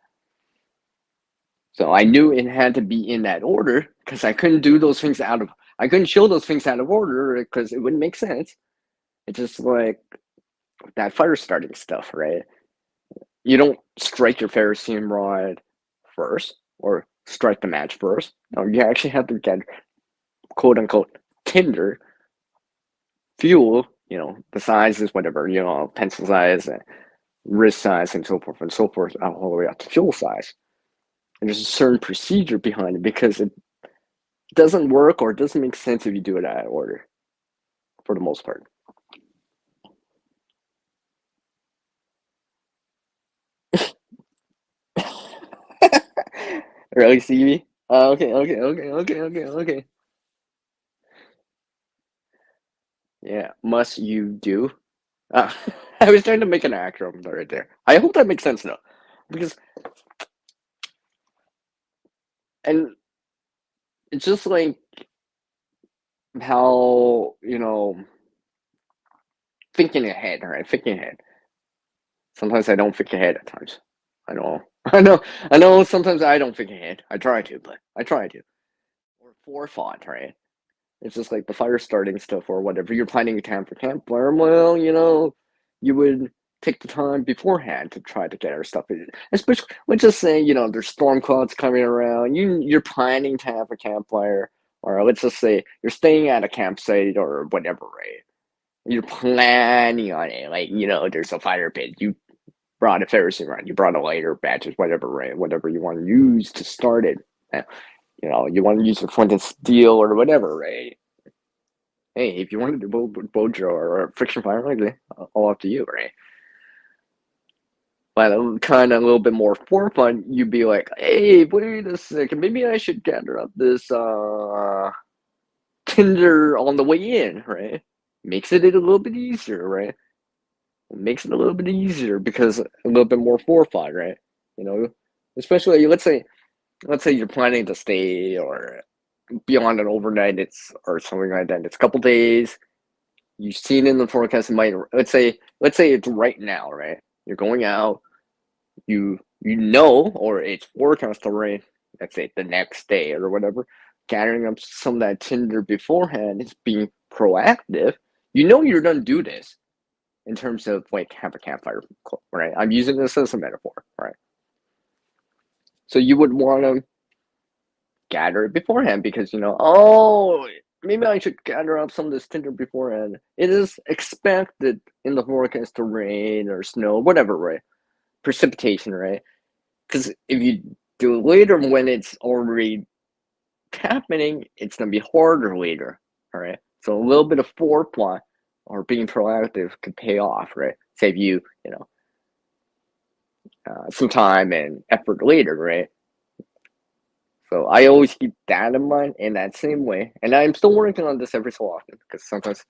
So I knew it had to be in that order because I couldn't show those things out of order because it wouldn't make sense. It's just like that fire starting stuff, right? You don't strike your ferrocerium rod first or strike the match first. No, you actually have to get quote unquote tinder, fuel, the sizes, whatever, pencil size, wrist size, and so forth, all the way up to fuel size. And there's a certain procedure behind it because it doesn't work or it doesn't make sense if you do it out of order, for the most part. Really, Stevie? Okay, okay, okay, okay, okay, okay. Yeah, must you do? Uh, I was trying to make an acronym right there. I hope that makes sense though, because and it's just like how thinking ahead, right? Thinking ahead. Sometimes I don't think ahead at times. I know, I know, I know. Sometimes I don't think ahead. I try to, but I try to. Or forethought, right? It's just like the fire starting stuff or whatever. You're planning a camp for campfire. Well, you would take the time beforehand to try to get our stuff in. Especially, let's just say, there's storm clouds coming around. You're planning to have a campfire, or let's just say you're staying at a campsite or whatever, right? You're planning on it. Like, there's a fire pit. You brought a Ferris run. You brought a lighter, batches, whatever, right? Whatever you want to use to start it. You want to use a flint and steel or whatever, right? Hey, if you want to do Bojo or friction fire, like all up to you, right? But kind of a little bit more forefront, you'd be like, hey, wait a second, maybe I should gather up this Tinder on the way in, right? Makes it a little bit easier, right? Makes it a little bit easier because a little bit more forethought, right? You know, especially let's say you're planning to stay or beyond an overnight, it's or something like that. It's a couple days. You've seen in the forecast. It might let's say it's right now, right? You're going out. Or it's forecast to rain. Let's say the next day or whatever. Gathering up some of that tinder beforehand is being proactive. You're gonna do this in terms of like have a campfire, right? I'm using this as a metaphor, right? So you would want to gather it beforehand because oh, maybe I should gather up some of this tinder beforehand. It is expected in the forecast to rain or snow, whatever, right? Precipitation, right? Because if you do it later when it's already happening, it's gonna be harder later. All right. So a little bit of foreplay or being proactive could pay off, right? Save you, some time and effort later, right? So I always keep that in mind in that same way. And I'm still working on this every so often because sometimes,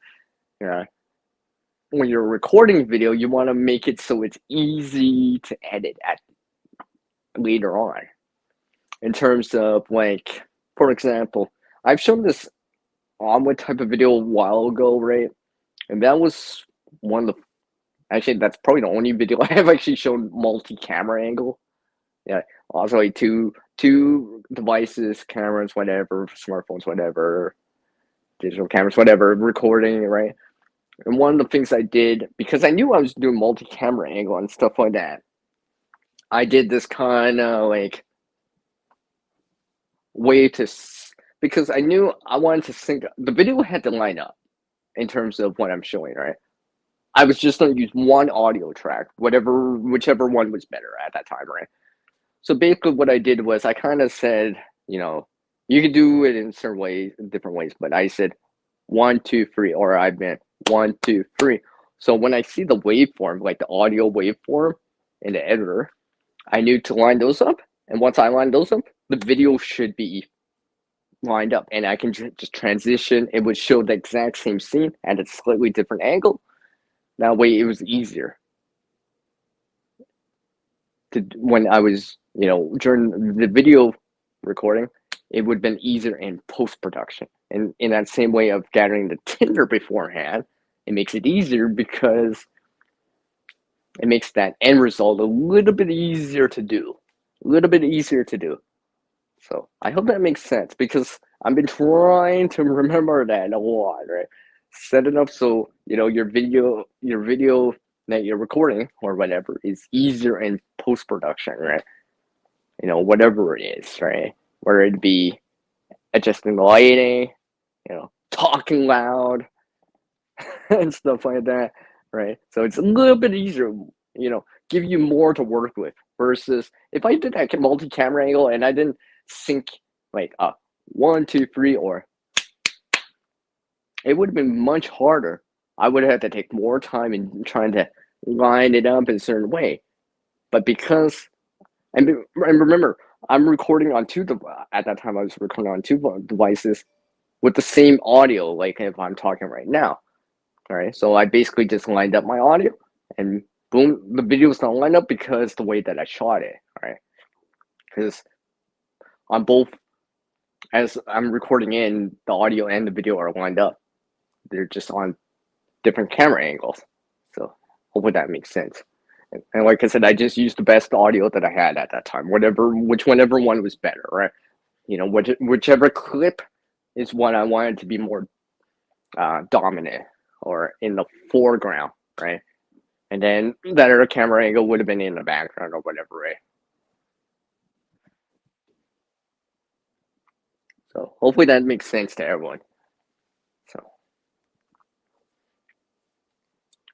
you know, when you're recording video, you want to make it so it's easy to edit at later on. In terms of like, for example, I've shown this omelet type of video a while ago, right? And that was one of the actually that's probably the only video I have actually shown multi-camera angle. Yeah, also like two devices, cameras, whatever, smartphones, whatever, digital cameras, whatever, recording, right? And one of the things I did, because I knew I was doing multi-camera angle and stuff like that, I did this kind of like way to, because I knew I wanted to sync, the video had to line up in terms of what I'm showing, right? I was just going to use one audio track, whichever one was better at that time, right? So basically what I did was I kind of said, you could do it in certain ways, in different ways, but I said 1, 2, 3, or I meant 1, 2, 3. So when I see the waveform, like the audio waveform in the editor, I knew to line those up. And once I lined those up, the video should be lined up and I can just transition. It would show the exact same scene at a slightly different angle. That way it was easier to, when I was, during the video recording, it would have been easier in post-production. And in that same way of gathering the tinder beforehand, it makes it easier because it makes that end result a little bit easier to do. A little bit easier to do. So I hope that makes sense because I've been trying to remember that a lot, right? Set it up so your video that you're recording or whatever is easier in post production, right? Whatever it is, right? Whether it be adjusting the lighting, talking loud and stuff like that, right? So it's a little bit easier, give you more to work with versus if I did that multi-camera angle and I didn't sync like 1, 2, 3, or it would have been much harder. I would have had to take more time in trying to line it up in a certain way. But because, and remember, I'm recording on at that time I was recording on two devices with the same audio, like if I'm talking right now. All right, so I basically just lined up my audio and boom, the video's not lined up because the way that I shot it, right? Because on both, as I'm recording in, the audio and the video are lined up. They're just on different camera angles. So hopefully that makes sense. And like I said, I just used the best audio that I had at that time, whichever one was better, right? Whichever clip is what I wanted to be more dominant or in the foreground, right? And then that other camera angle would have been in the background or whatever, right? So hopefully that makes sense to everyone. So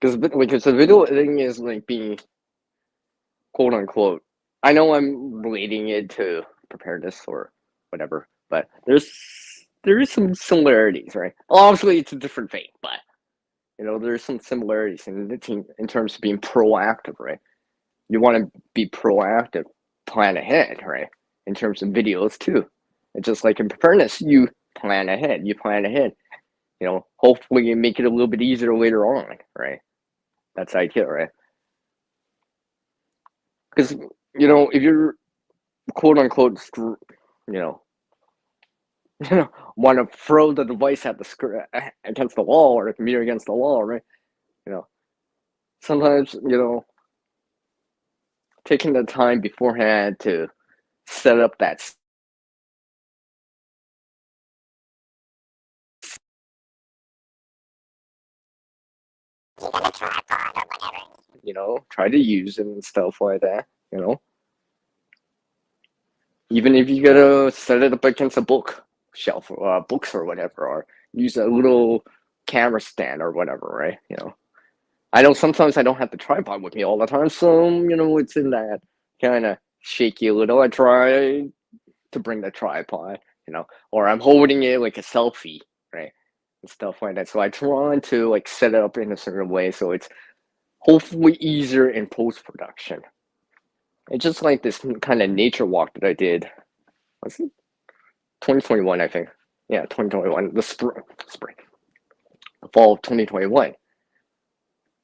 because the video editing is like being quote unquote. I know I'm relating it to preparedness or whatever, but there is some similarities, right? Obviously, it's a different vein, but there's some similarities in terms of being proactive, right? You want to be proactive, plan ahead, right? In terms of videos too. It's just like in preparedness, you plan ahead. You plan ahead. Hopefully you make it a little bit easier later on, right? That's the idea, right? Because if you're quote unquote, want to throw the device at the screen against the wall or the computer against the wall, right? Sometimes taking the time beforehand to set up that try to use it and stuff like that. Even if you gotta set it up against a bookshelf, books or whatever, or use a little camera stand or whatever, right? I know sometimes I don't have the tripod with me all the time, so it's in that kind of shaky a little. I try to bring the tripod, or I'm holding it like a selfie, right? and stuff like that. So I try to like set it up in a certain way so it's hopefully easier in post production. It's just like this kind of nature walk that I did. Was it 2021? I think. Yeah, 2021. The spring, the fall of 2021,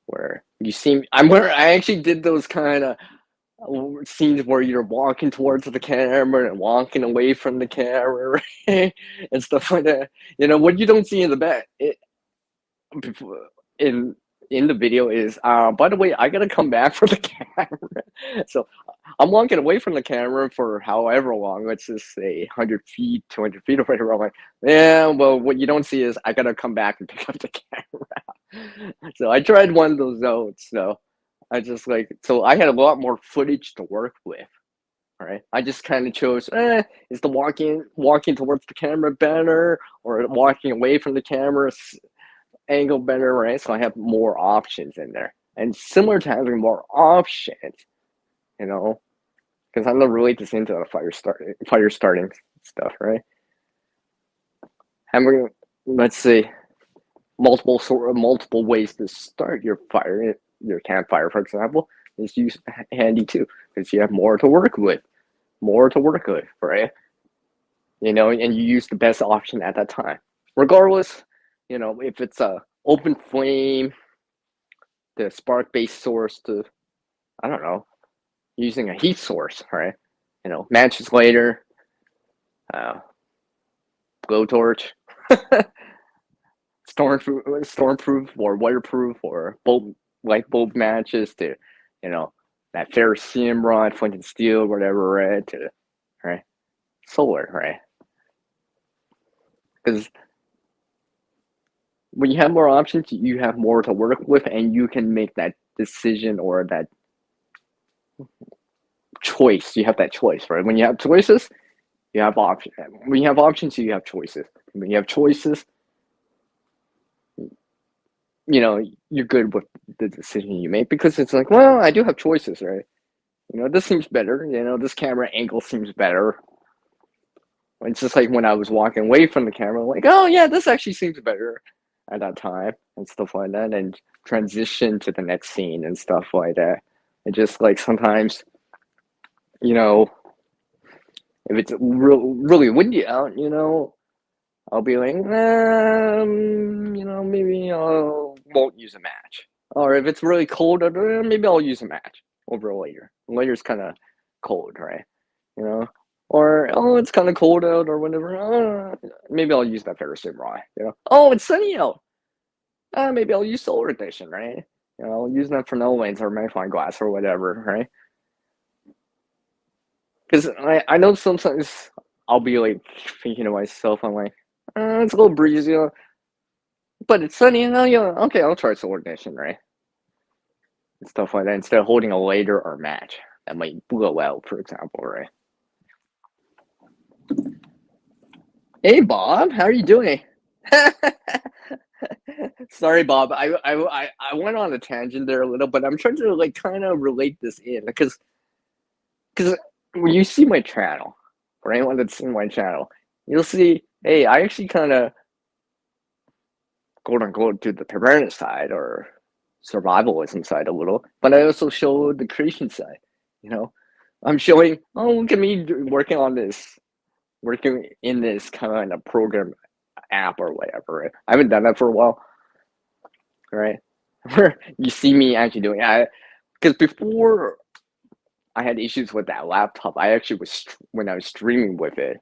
where you see. I actually did those kind of scenes where you're walking towards the camera and walking away from the camera, right? And stuff like that. You know what you don't see in the back in in the video is by the way, I gotta come back for the camera. So I'm walking away from the camera for however long, let's just say 100 feet, 200 feet or whatever. I'm like, yeah, well, what you don't see is I gotta come back and pick up the camera. So I tried one of those notes. So I just like, so I had a lot more footage to work with. All right. I just kind of chose, is the walking towards the camera better or walking away from the camera angle better, right? So I have more options in there. And similar to having more options, you know, because I'm not really just into the fire starting stuff, right? Having, let's say, multiple ways to start your campfire, for example, is handy too, because you have more to work with, right? You know, and you use the best option at that time, regardless. You know, if it's a open flame, the spark based source to, I don't know, using a heat source, right? You know, matches later, uh, blowtorch, stormproof or waterproof or light bulb matches to, you know, that ferrocerium rod, flint and steel, whatever, right? To, right, solar, right? Because when you have more options, you have more to work with, and you can make that decision or that choice. You have that choice, right? When you have choices, you have options. When you have options, you have choices. When you have choices, you know, you're good with the decision you make because it's like, well, I do have choices, right? You know, this seems better. You know, this camera angle seems better. It's just like when I was walking away from the camera, like, oh yeah, this actually seems better at that time and stuff like that, and transition to the next scene and stuff like that. And just like sometimes, you know, if it's really windy out, you know, I'll be like, you know, maybe I won't use a match. Or if it's really cold, maybe I'll use a match over later. Later's kind of cold, right? You know, or oh, it's kind of cold out or whatever. Maybe I'll use that ferrocerium rod. You know, oh, it's sunny out. Maybe I'll use solar edition, right? You know, I'll use that for no lanes or magnifying glass or whatever, right? Because I know sometimes I'll be like thinking to myself, I'm like, it's a little breezy, you know, but it's sunny, and yeah, okay, I'll try solar edition, right? And stuff like that instead of holding a later or match that might blow out, for example, right? Hey, Bob, how are you doing? Sorry, Bob. I went on a tangent there a little, but I'm trying to like kind of relate this in because when you see my channel, for anyone that's seen my channel, you'll see, hey, I actually kind of quote unquote to the preparedness side or survivalism side a little, but I also show the creation side. You know, I'm showing, oh, look at me working in this kind of program app or whatever. Right? I haven't done that for a while, right? Where you see me actually doing it. Because before I had issues with that laptop, I actually was when I was streaming with it,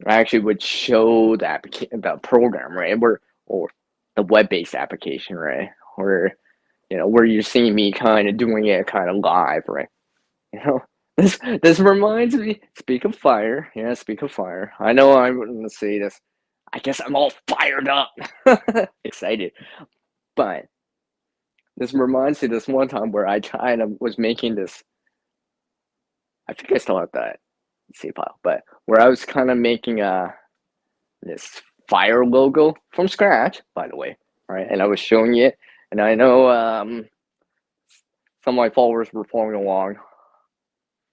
I actually would show the program, right? Or the web-based application, right? Where you know where you're seeing me kind of doing it kind of live, right? You know, this reminds me. Speak of fire, yeah. Speak of fire. I know I'm gonna say this. I guess I'm all fired up, excited. But this reminds me of this one time where I kind of was making this. I think I still have that save file, but where I was kind of making this fire logo from scratch, by the way, right? And I was showing it, and I know some of my followers were following along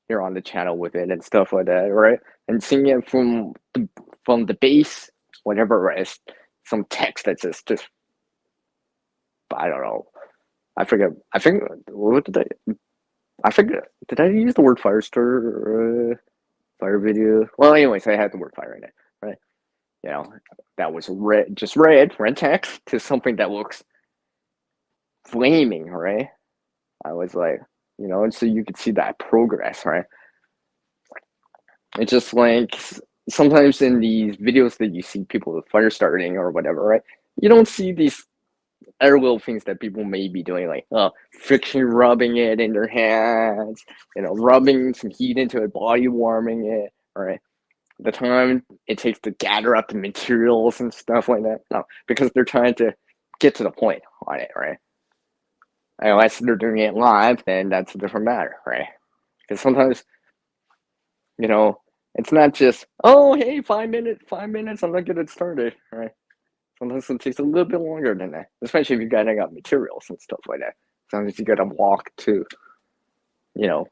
here on the channel with it and stuff like that, right? And seeing it from the base, whatever it is, some text that's just I don't know. I forget. I think what did I forget. Did I use the word fire starter? Fire video. Well, anyways, I had the word fire in it, right? You know, that was red, just red text to something that looks flaming, right? I was like, and so you could see that progress, right? It's just like sometimes in these videos that you see people with fire starting or whatever, right? You don't see these other little things that people may be doing, like friction rubbing it in their hands, rubbing some heat into it, body warming it, right? The time it takes to gather up the materials and stuff like that. No, because they're trying to get to the point on it, right? Unless they're doing it live, then that's a different matter, right? Because sometimes, you know, it's not just, oh, hey, 5 minutes, I'm gonna get it started, right? Sometimes it takes a little bit longer than that, especially if you're gathering up materials and stuff like that. Sometimes you gotta walk to, you know,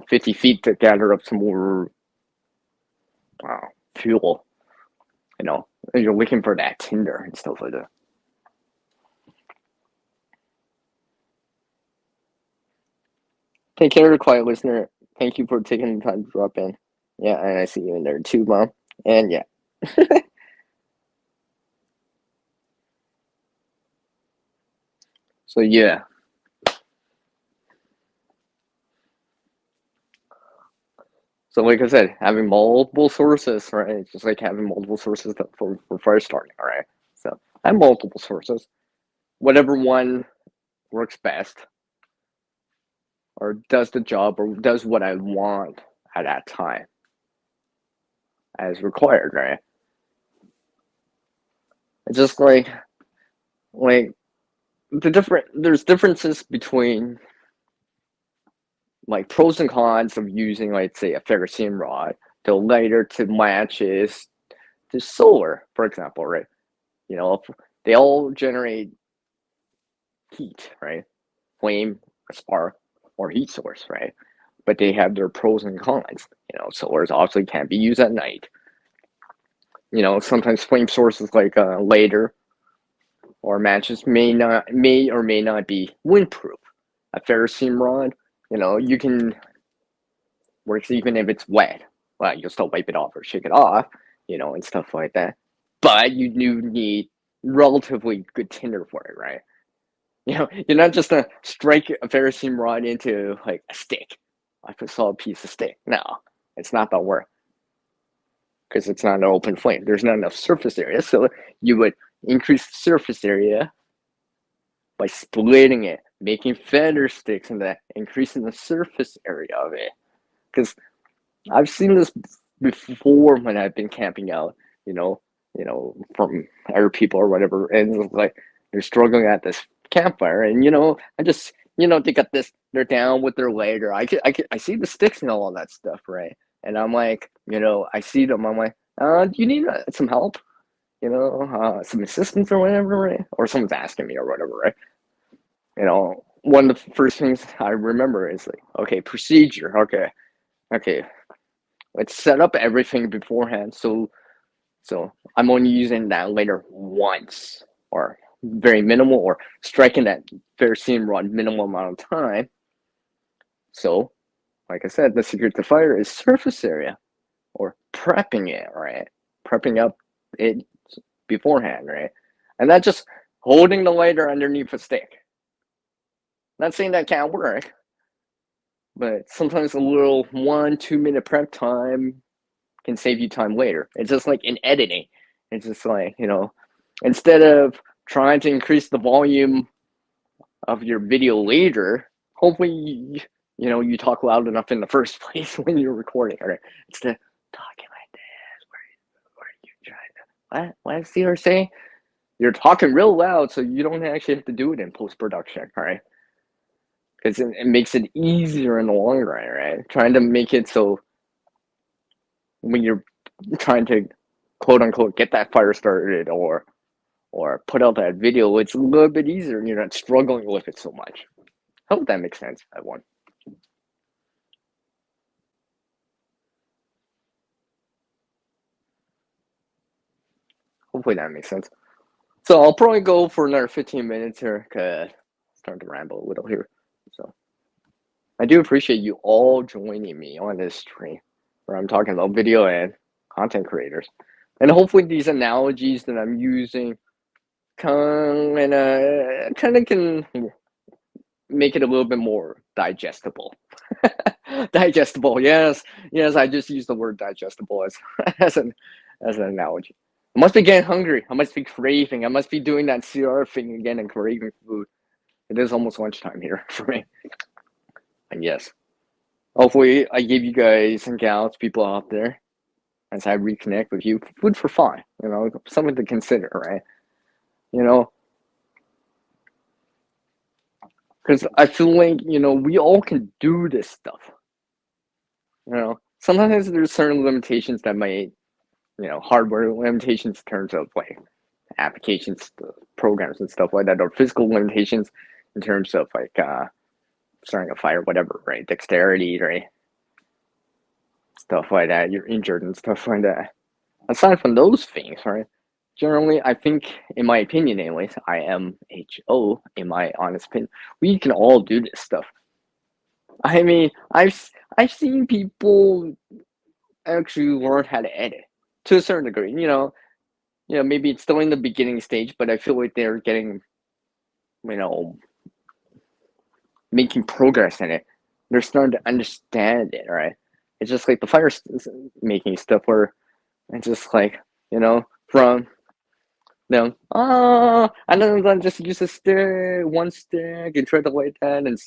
50 feet to gather up some more fuel, and you're looking for that tinder and stuff like that. Take care, quiet listener. Thank you for taking the time to drop in. Yeah, and I see you in there too, Mom. And yeah. So yeah. So like I said, having multiple sources, right? It's just like having multiple sources for fire starting, all right? So I have multiple sources. Whatever one works best or does the job or does what I want at that time as required, right? It's just like there's differences between like pros and cons of using, like, say, a ferrocerium rod to lighter to matches to solar, for example, right? They all generate heat, right? Flame, a spark, or heat source, right? But they have their pros and cons. Solars obviously can't be used at night. Sometimes flame sources like lighter or matches may or may not be windproof. A ferrocerium rod, you can works even if it's wet. Well, you'll still wipe it off or shake it off, and stuff like that. But you do need relatively good tinder for it, right? You're not just gonna strike a ferrocerium rod into like a stick, like a solid piece of stick. No, it's not that work because it's not an open flame. There's not enough surface area, so you would increase the surface area by splitting it, making feather sticks, and that increasing the surface area of it. Because I've seen this before when I've been camping out, from other people or whatever, and it's like they're struggling at this campfire, and I just, they got this, they're down with their lighter. I see the sticks and all that stuff, right? And I'm like, I see them. I'm like, do you need some help? Some assistance or whatever, right? Or someone's asking me or whatever, right? One of the first things I remember is like, okay, procedure. Okay, let's set up everything beforehand. So I'm only using that later once, or very minimal, or striking that ferrocerium rod minimal amount of time. So, like I said, the secret to fire is surface area, or prepping it, right? Prepping up it beforehand, right? And not just holding the lighter underneath a stick. Not saying that can't work, but sometimes a little 1-2 minute prep time can save you time later. It's just like in editing. It's just like, instead of trying to increase the volume of your video later, hopefully, you talk loud enough in the first place when you're recording, right? Instead of talking like this, where are you trying to, what is the saying? You're talking real loud, so you don't actually have to do it in post-production, right? Because it makes it easier in the long run, right? Trying to make it so when you're trying to quote unquote get that fire started or put out that video, it's a little bit easier and you're not struggling with it so much. Hope that makes sense, everyone. Hopefully that makes sense. So I'll probably go for another 15 minutes here because I'm starting to ramble a little here. So I do appreciate you all joining me on this stream where I'm talking about video and content creators. And hopefully these analogies that I'm using kind of can make it a little bit more digestible. Digestible, yes, I just used the word digestible as as an analogy. I must be getting hungry. I must be craving. I must be doing that CR thing again and craving food. It is almost lunchtime here for me. And yes, hopefully I gave you guys and gals, people out there, as I reconnect with you, food for thought. Something to consider, right? Because I feel like we all can do this stuff. Sometimes there's certain limitations that might, hardware limitations in terms of like applications, programs, and stuff like that, or physical limitations in terms of like starting a fire, whatever, right? Dexterity, right? Stuff like that. You're injured and stuff like that. Aside from those things, right? Generally, I think, in my opinion, anyways, IMHO, in my honest opinion, we can all do this stuff. I mean, I've seen people actually learn how to edit to a certain degree. Maybe it's still in the beginning stage, but I feel like they're getting, making progress in it. They're starting to understand it, right? It's just like the fire making stuff where it's just like, from them, and then just use one stick, and try to light that and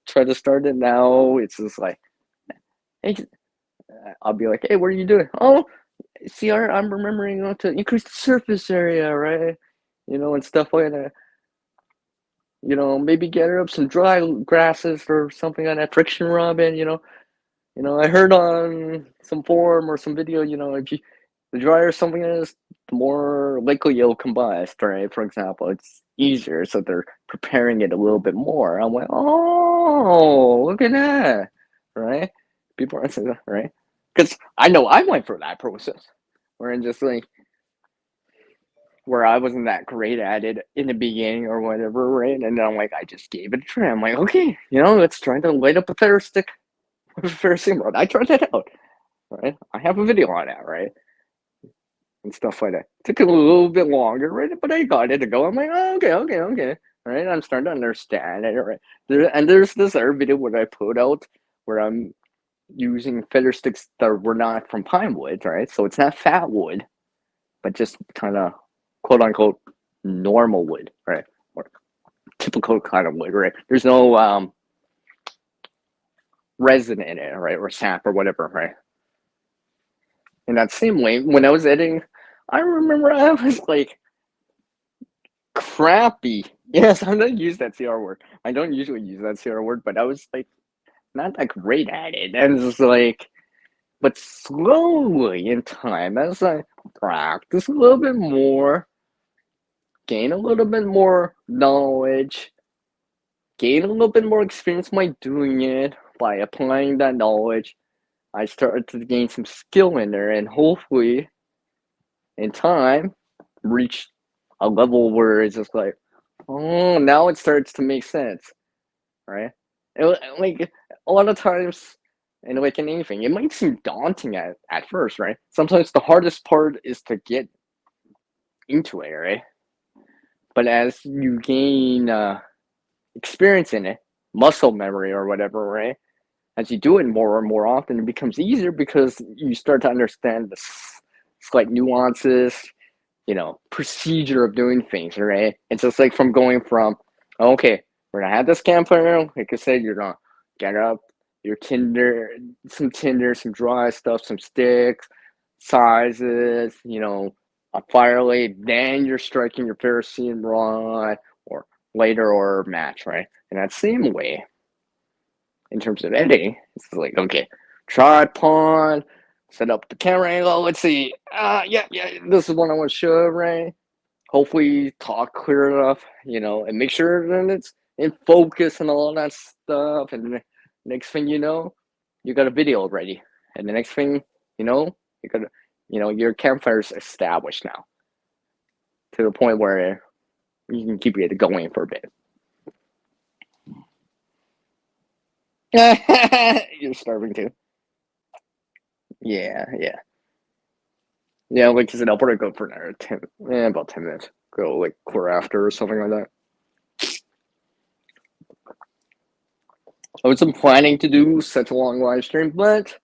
try to start it. Now it's just like, hey, I'll be like, hey, what are you doing? Oh, see, I'm remembering to increase the surface area, right? And stuff like that. Maybe gather up some dry grasses or something on that friction rubbing. I heard on some forum or some video, if the drier something is, the more likely it'll combust, right? For example, it's easier, so they're preparing it a little bit more. I'm like, oh, look at that, right? People are saying that, right? Because I know I went through that process, where I'm just like, where I wasn't that great at it in the beginning or whatever, right? And then I'm like, I just gave it a try. I'm like, okay, let's try to light up a ferro stick with a ferrocene rod. I tried that out, right? I have a video on that, right? And stuff like that. Took a little bit longer, right? But I got it to go. I'm like, oh, okay. Right? I'm starting to understand it, right? There's this other video where I put out where I'm using feather sticks that were not from pine wood, right? So it's not fat wood, but just kind of quote unquote normal wood, right? Or typical kind of wood, right? There's no resin in it, right? Or sap or whatever, right? In that same way, when I was editing, I remember I was like crappy. Yes, I'm not use that CR word. I don't usually use that CR word, but I was like not that great at it. And it's like, but slowly in time, as I practice a little bit more, gain a little bit more knowledge, gain a little bit more experience by doing it, by applying that knowledge, I started to gain some skill in there, and hopefully, in time, reach a level where it's just like, oh, now it starts to make sense, right? Like a lot of times, and like in anything, it might seem daunting at first, right? Sometimes the hardest part is to get into it, right? But as you gain experience in it, muscle memory or whatever, right? As you do it more and more often, it becomes easier because you start to understand the slight nuances, procedure of doing things, right? It's just like from going from, okay, we're gonna have this campfire. Like I said, you're gonna get up your tinder, some dry stuff, some sticks, sizes, a fire lay. Then you're striking your ferrocene rod, or later, or match, right? In that same way, in terms of editing, it's like, okay, tripod, set up the camera angle. Let's see. Yeah, this is what I want to show, right? Hopefully, talk clear enough, and make sure that it's in focus and all that stuff. And the next thing you know, you got a video ready. And the next thing you got, your campfire's established now. to the point where you can keep it going for a bit. You're starving too. Yeah, yeah. Yeah, like I said, I'll probably go for another 10, about 10 minutes. Go like quarter after or something like that. I wasn't planning to do such a long live stream, but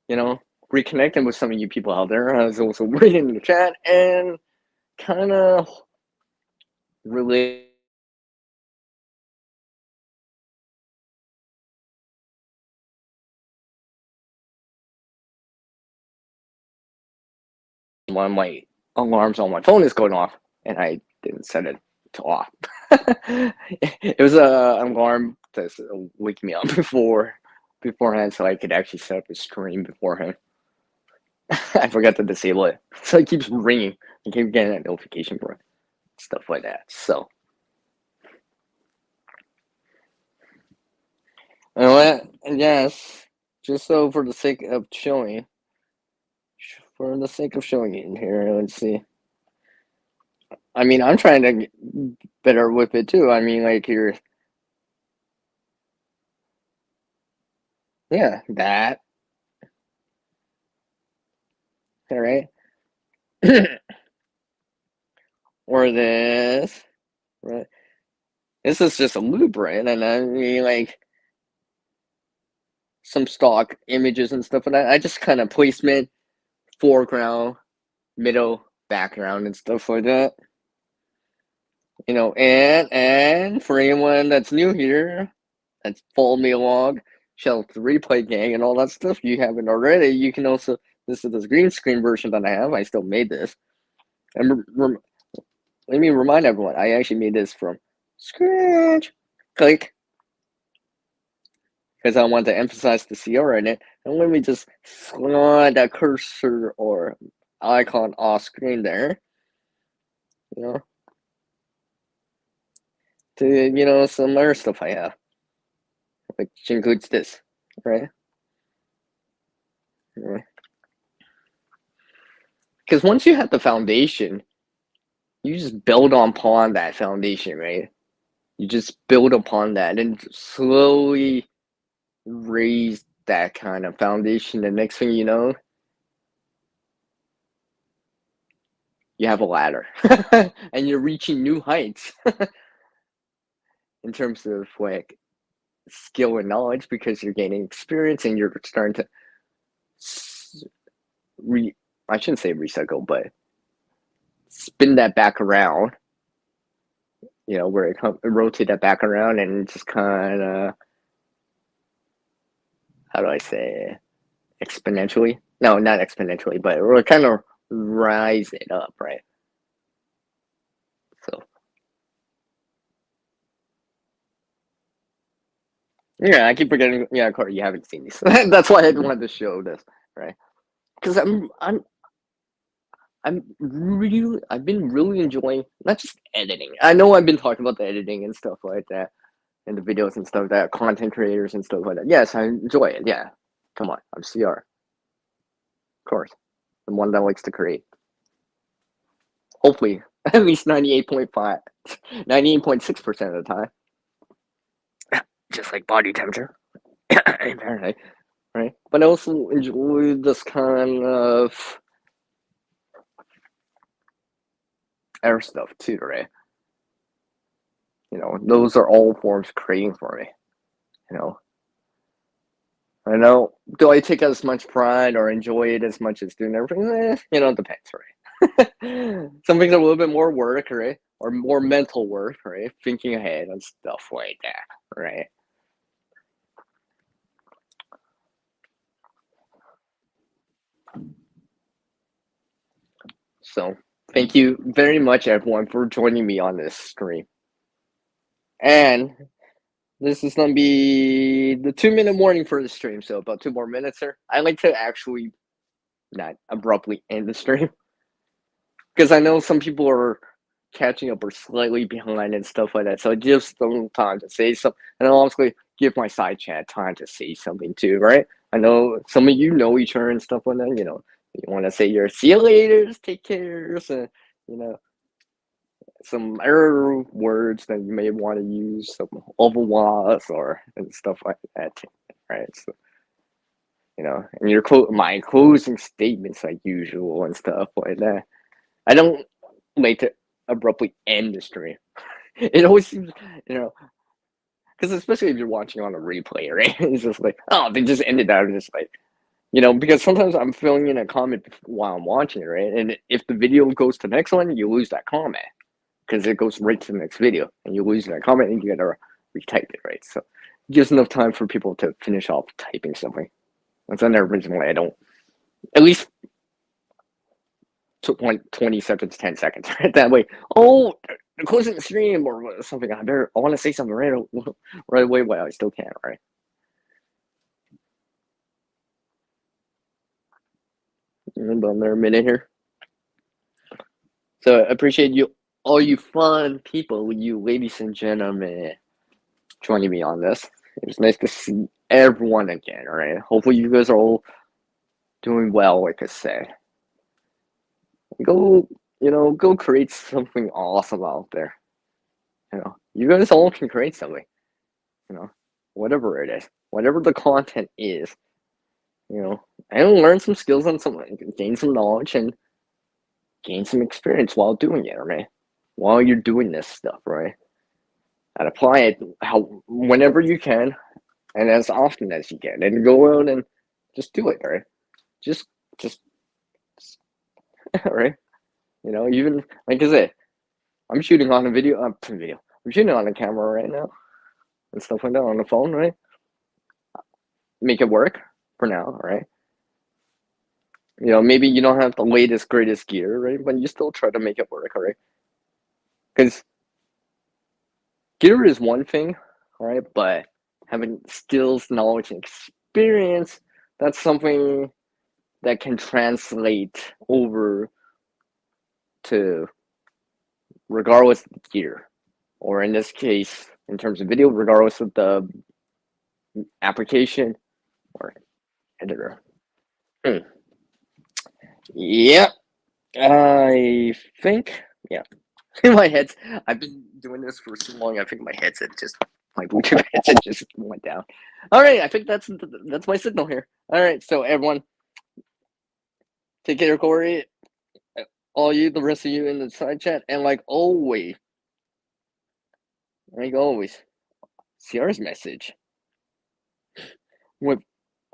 reconnecting with some of you people out there. I was also reading the chat and kind of related one of my alarms on my phone is going off, and I didn't set it to off. It was a alarm to wake me up beforehand, so I could actually set up a stream beforehand. I forgot to disable it, so it keeps ringing. I keep getting a notification for it, stuff like that. So, yes, just so for the sake of showing it in here, let's see. I mean, I'm trying to get better with it too. I mean, like here, yeah, that, all right, or this, right? This is just a loop, right? And I mean, like some stock images and stuff, and I just kind of placement, foreground, middle, background, and stuff like that. And for anyone that's new here, that's followed me along, Shell the Replay Gang and all that stuff, you haven't already, you can also, this is the green screen version that I have. I still made this. And let me remind everyone, I actually made this from scratch. Click. Because I want to emphasize the CR in it. And let me just slide that cursor or icon off screen there. To some other stuff I have, which includes this, right? Because once you have the foundation, you just build upon that foundation, right? You just build upon that and slowly raise that kind of foundation. The next thing you know, you have a ladder and you're reaching new heights in terms of like skill and knowledge, because you're gaining experience and you're starting to I shouldn't say recycle, but spin that back around, where it rotate that back around and just kind of, how do I say, exponentially? No, not exponentially, but we're kind of rise it up, right? So, yeah, I keep forgetting. Yeah, Corey, you haven't seen these. That's why I wanted to show this, right? Because I've been really enjoying not just editing. I know I've been talking about the editing and stuff like that, and the videos and stuff like that, content creators and stuff like that. Yes, I enjoy it. Yeah, come on, I'm CR, of course, the one that likes to create. Hopefully, at least 98.5, 98.6% of the time. Just like body temperature, apparently, right? But I also enjoy this kind of air stuff too, right? Those are all forms of creating for me. I know. Do I take as much pride or enjoy it as much as doing everything? It depends, right? Some things are a little bit more work, right? Or more mental work, right? Thinking ahead and stuff like that, right? So, thank you very much, everyone, for joining me on this stream. And this is going to be the 2-minute warning for the stream, so about 2 more minutes here. I like to actually not abruptly end the stream, because I know some people are catching up or slightly behind and stuff like that. So it gives them time to say something, and I'll also give my side chat time to say something too, right? I know some of you know each other and stuff like that. You want to say your see you later, take care, and you know, some error words that you may want to use, some otherwise or and stuff like that, right? So, and my closing statements like usual and stuff like that. I don't like to abruptly end the stream. It always seems, you know, because especially if you're watching on a replay, right? It's just like, oh, they just ended that. Just like, because sometimes I'm filling in a comment while I'm watching it, right? And if the video goes to the next one, you lose that comment because it goes right to the next video, and you lose that comment, and you gotta retype it, right? So it gives enough time for people to finish off typing something. That's on there originally. I don't at least took like 20 seconds, 10 seconds, right? That way, oh, closing the stream or something. I want to say something right away while I still can, right? On there a minute here. So I appreciate you, all you fun people, you ladies and gentlemen, joining me on this. It was nice to see everyone again, all right? Hopefully you guys are all doing well, like I said. Go, go create something awesome out there. You guys all can create something, whatever it is, whatever the content is, and learn some skills on something, gain some knowledge and gain some experience while doing it, right? While you're doing this stuff, right? And apply it whenever you can and as often as you can, and go out and just do it, right? Just, right? Even like I said, I'm shooting on a video. I'm shooting on a camera right now and stuff like that on the phone, right? Make it work for now, right? Maybe you don't have the latest, greatest gear, right? But you still try to make it work, right? Because gear is one thing, right? But having skills, knowledge, and experience, that's something that can translate over to regardless of the gear. Or in this case, in terms of video, regardless of the application or editor. Yep. I think, yeah. My head's, I've been doing this for so long, I think my Bluetooth headset just went down. All right, I think that's my signal here. All right, so everyone, take care, Corey. All you, the rest of you in the side chat, and like always, CR's message. With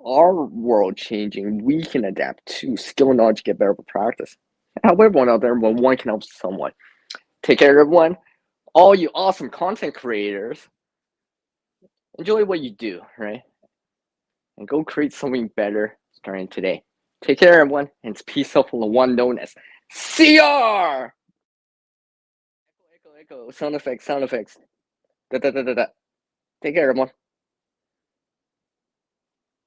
our world changing, we can adapt to skill and knowledge, get better with practice. Help everyone out there, but one can help someone. Take care, everyone. All you awesome content creators, enjoy what you do, right? And go create something better starting today. Take care, everyone, and it's peace out from the one known as CR! Echo, sound effects. Da, da, da, da, da. Take care, everyone.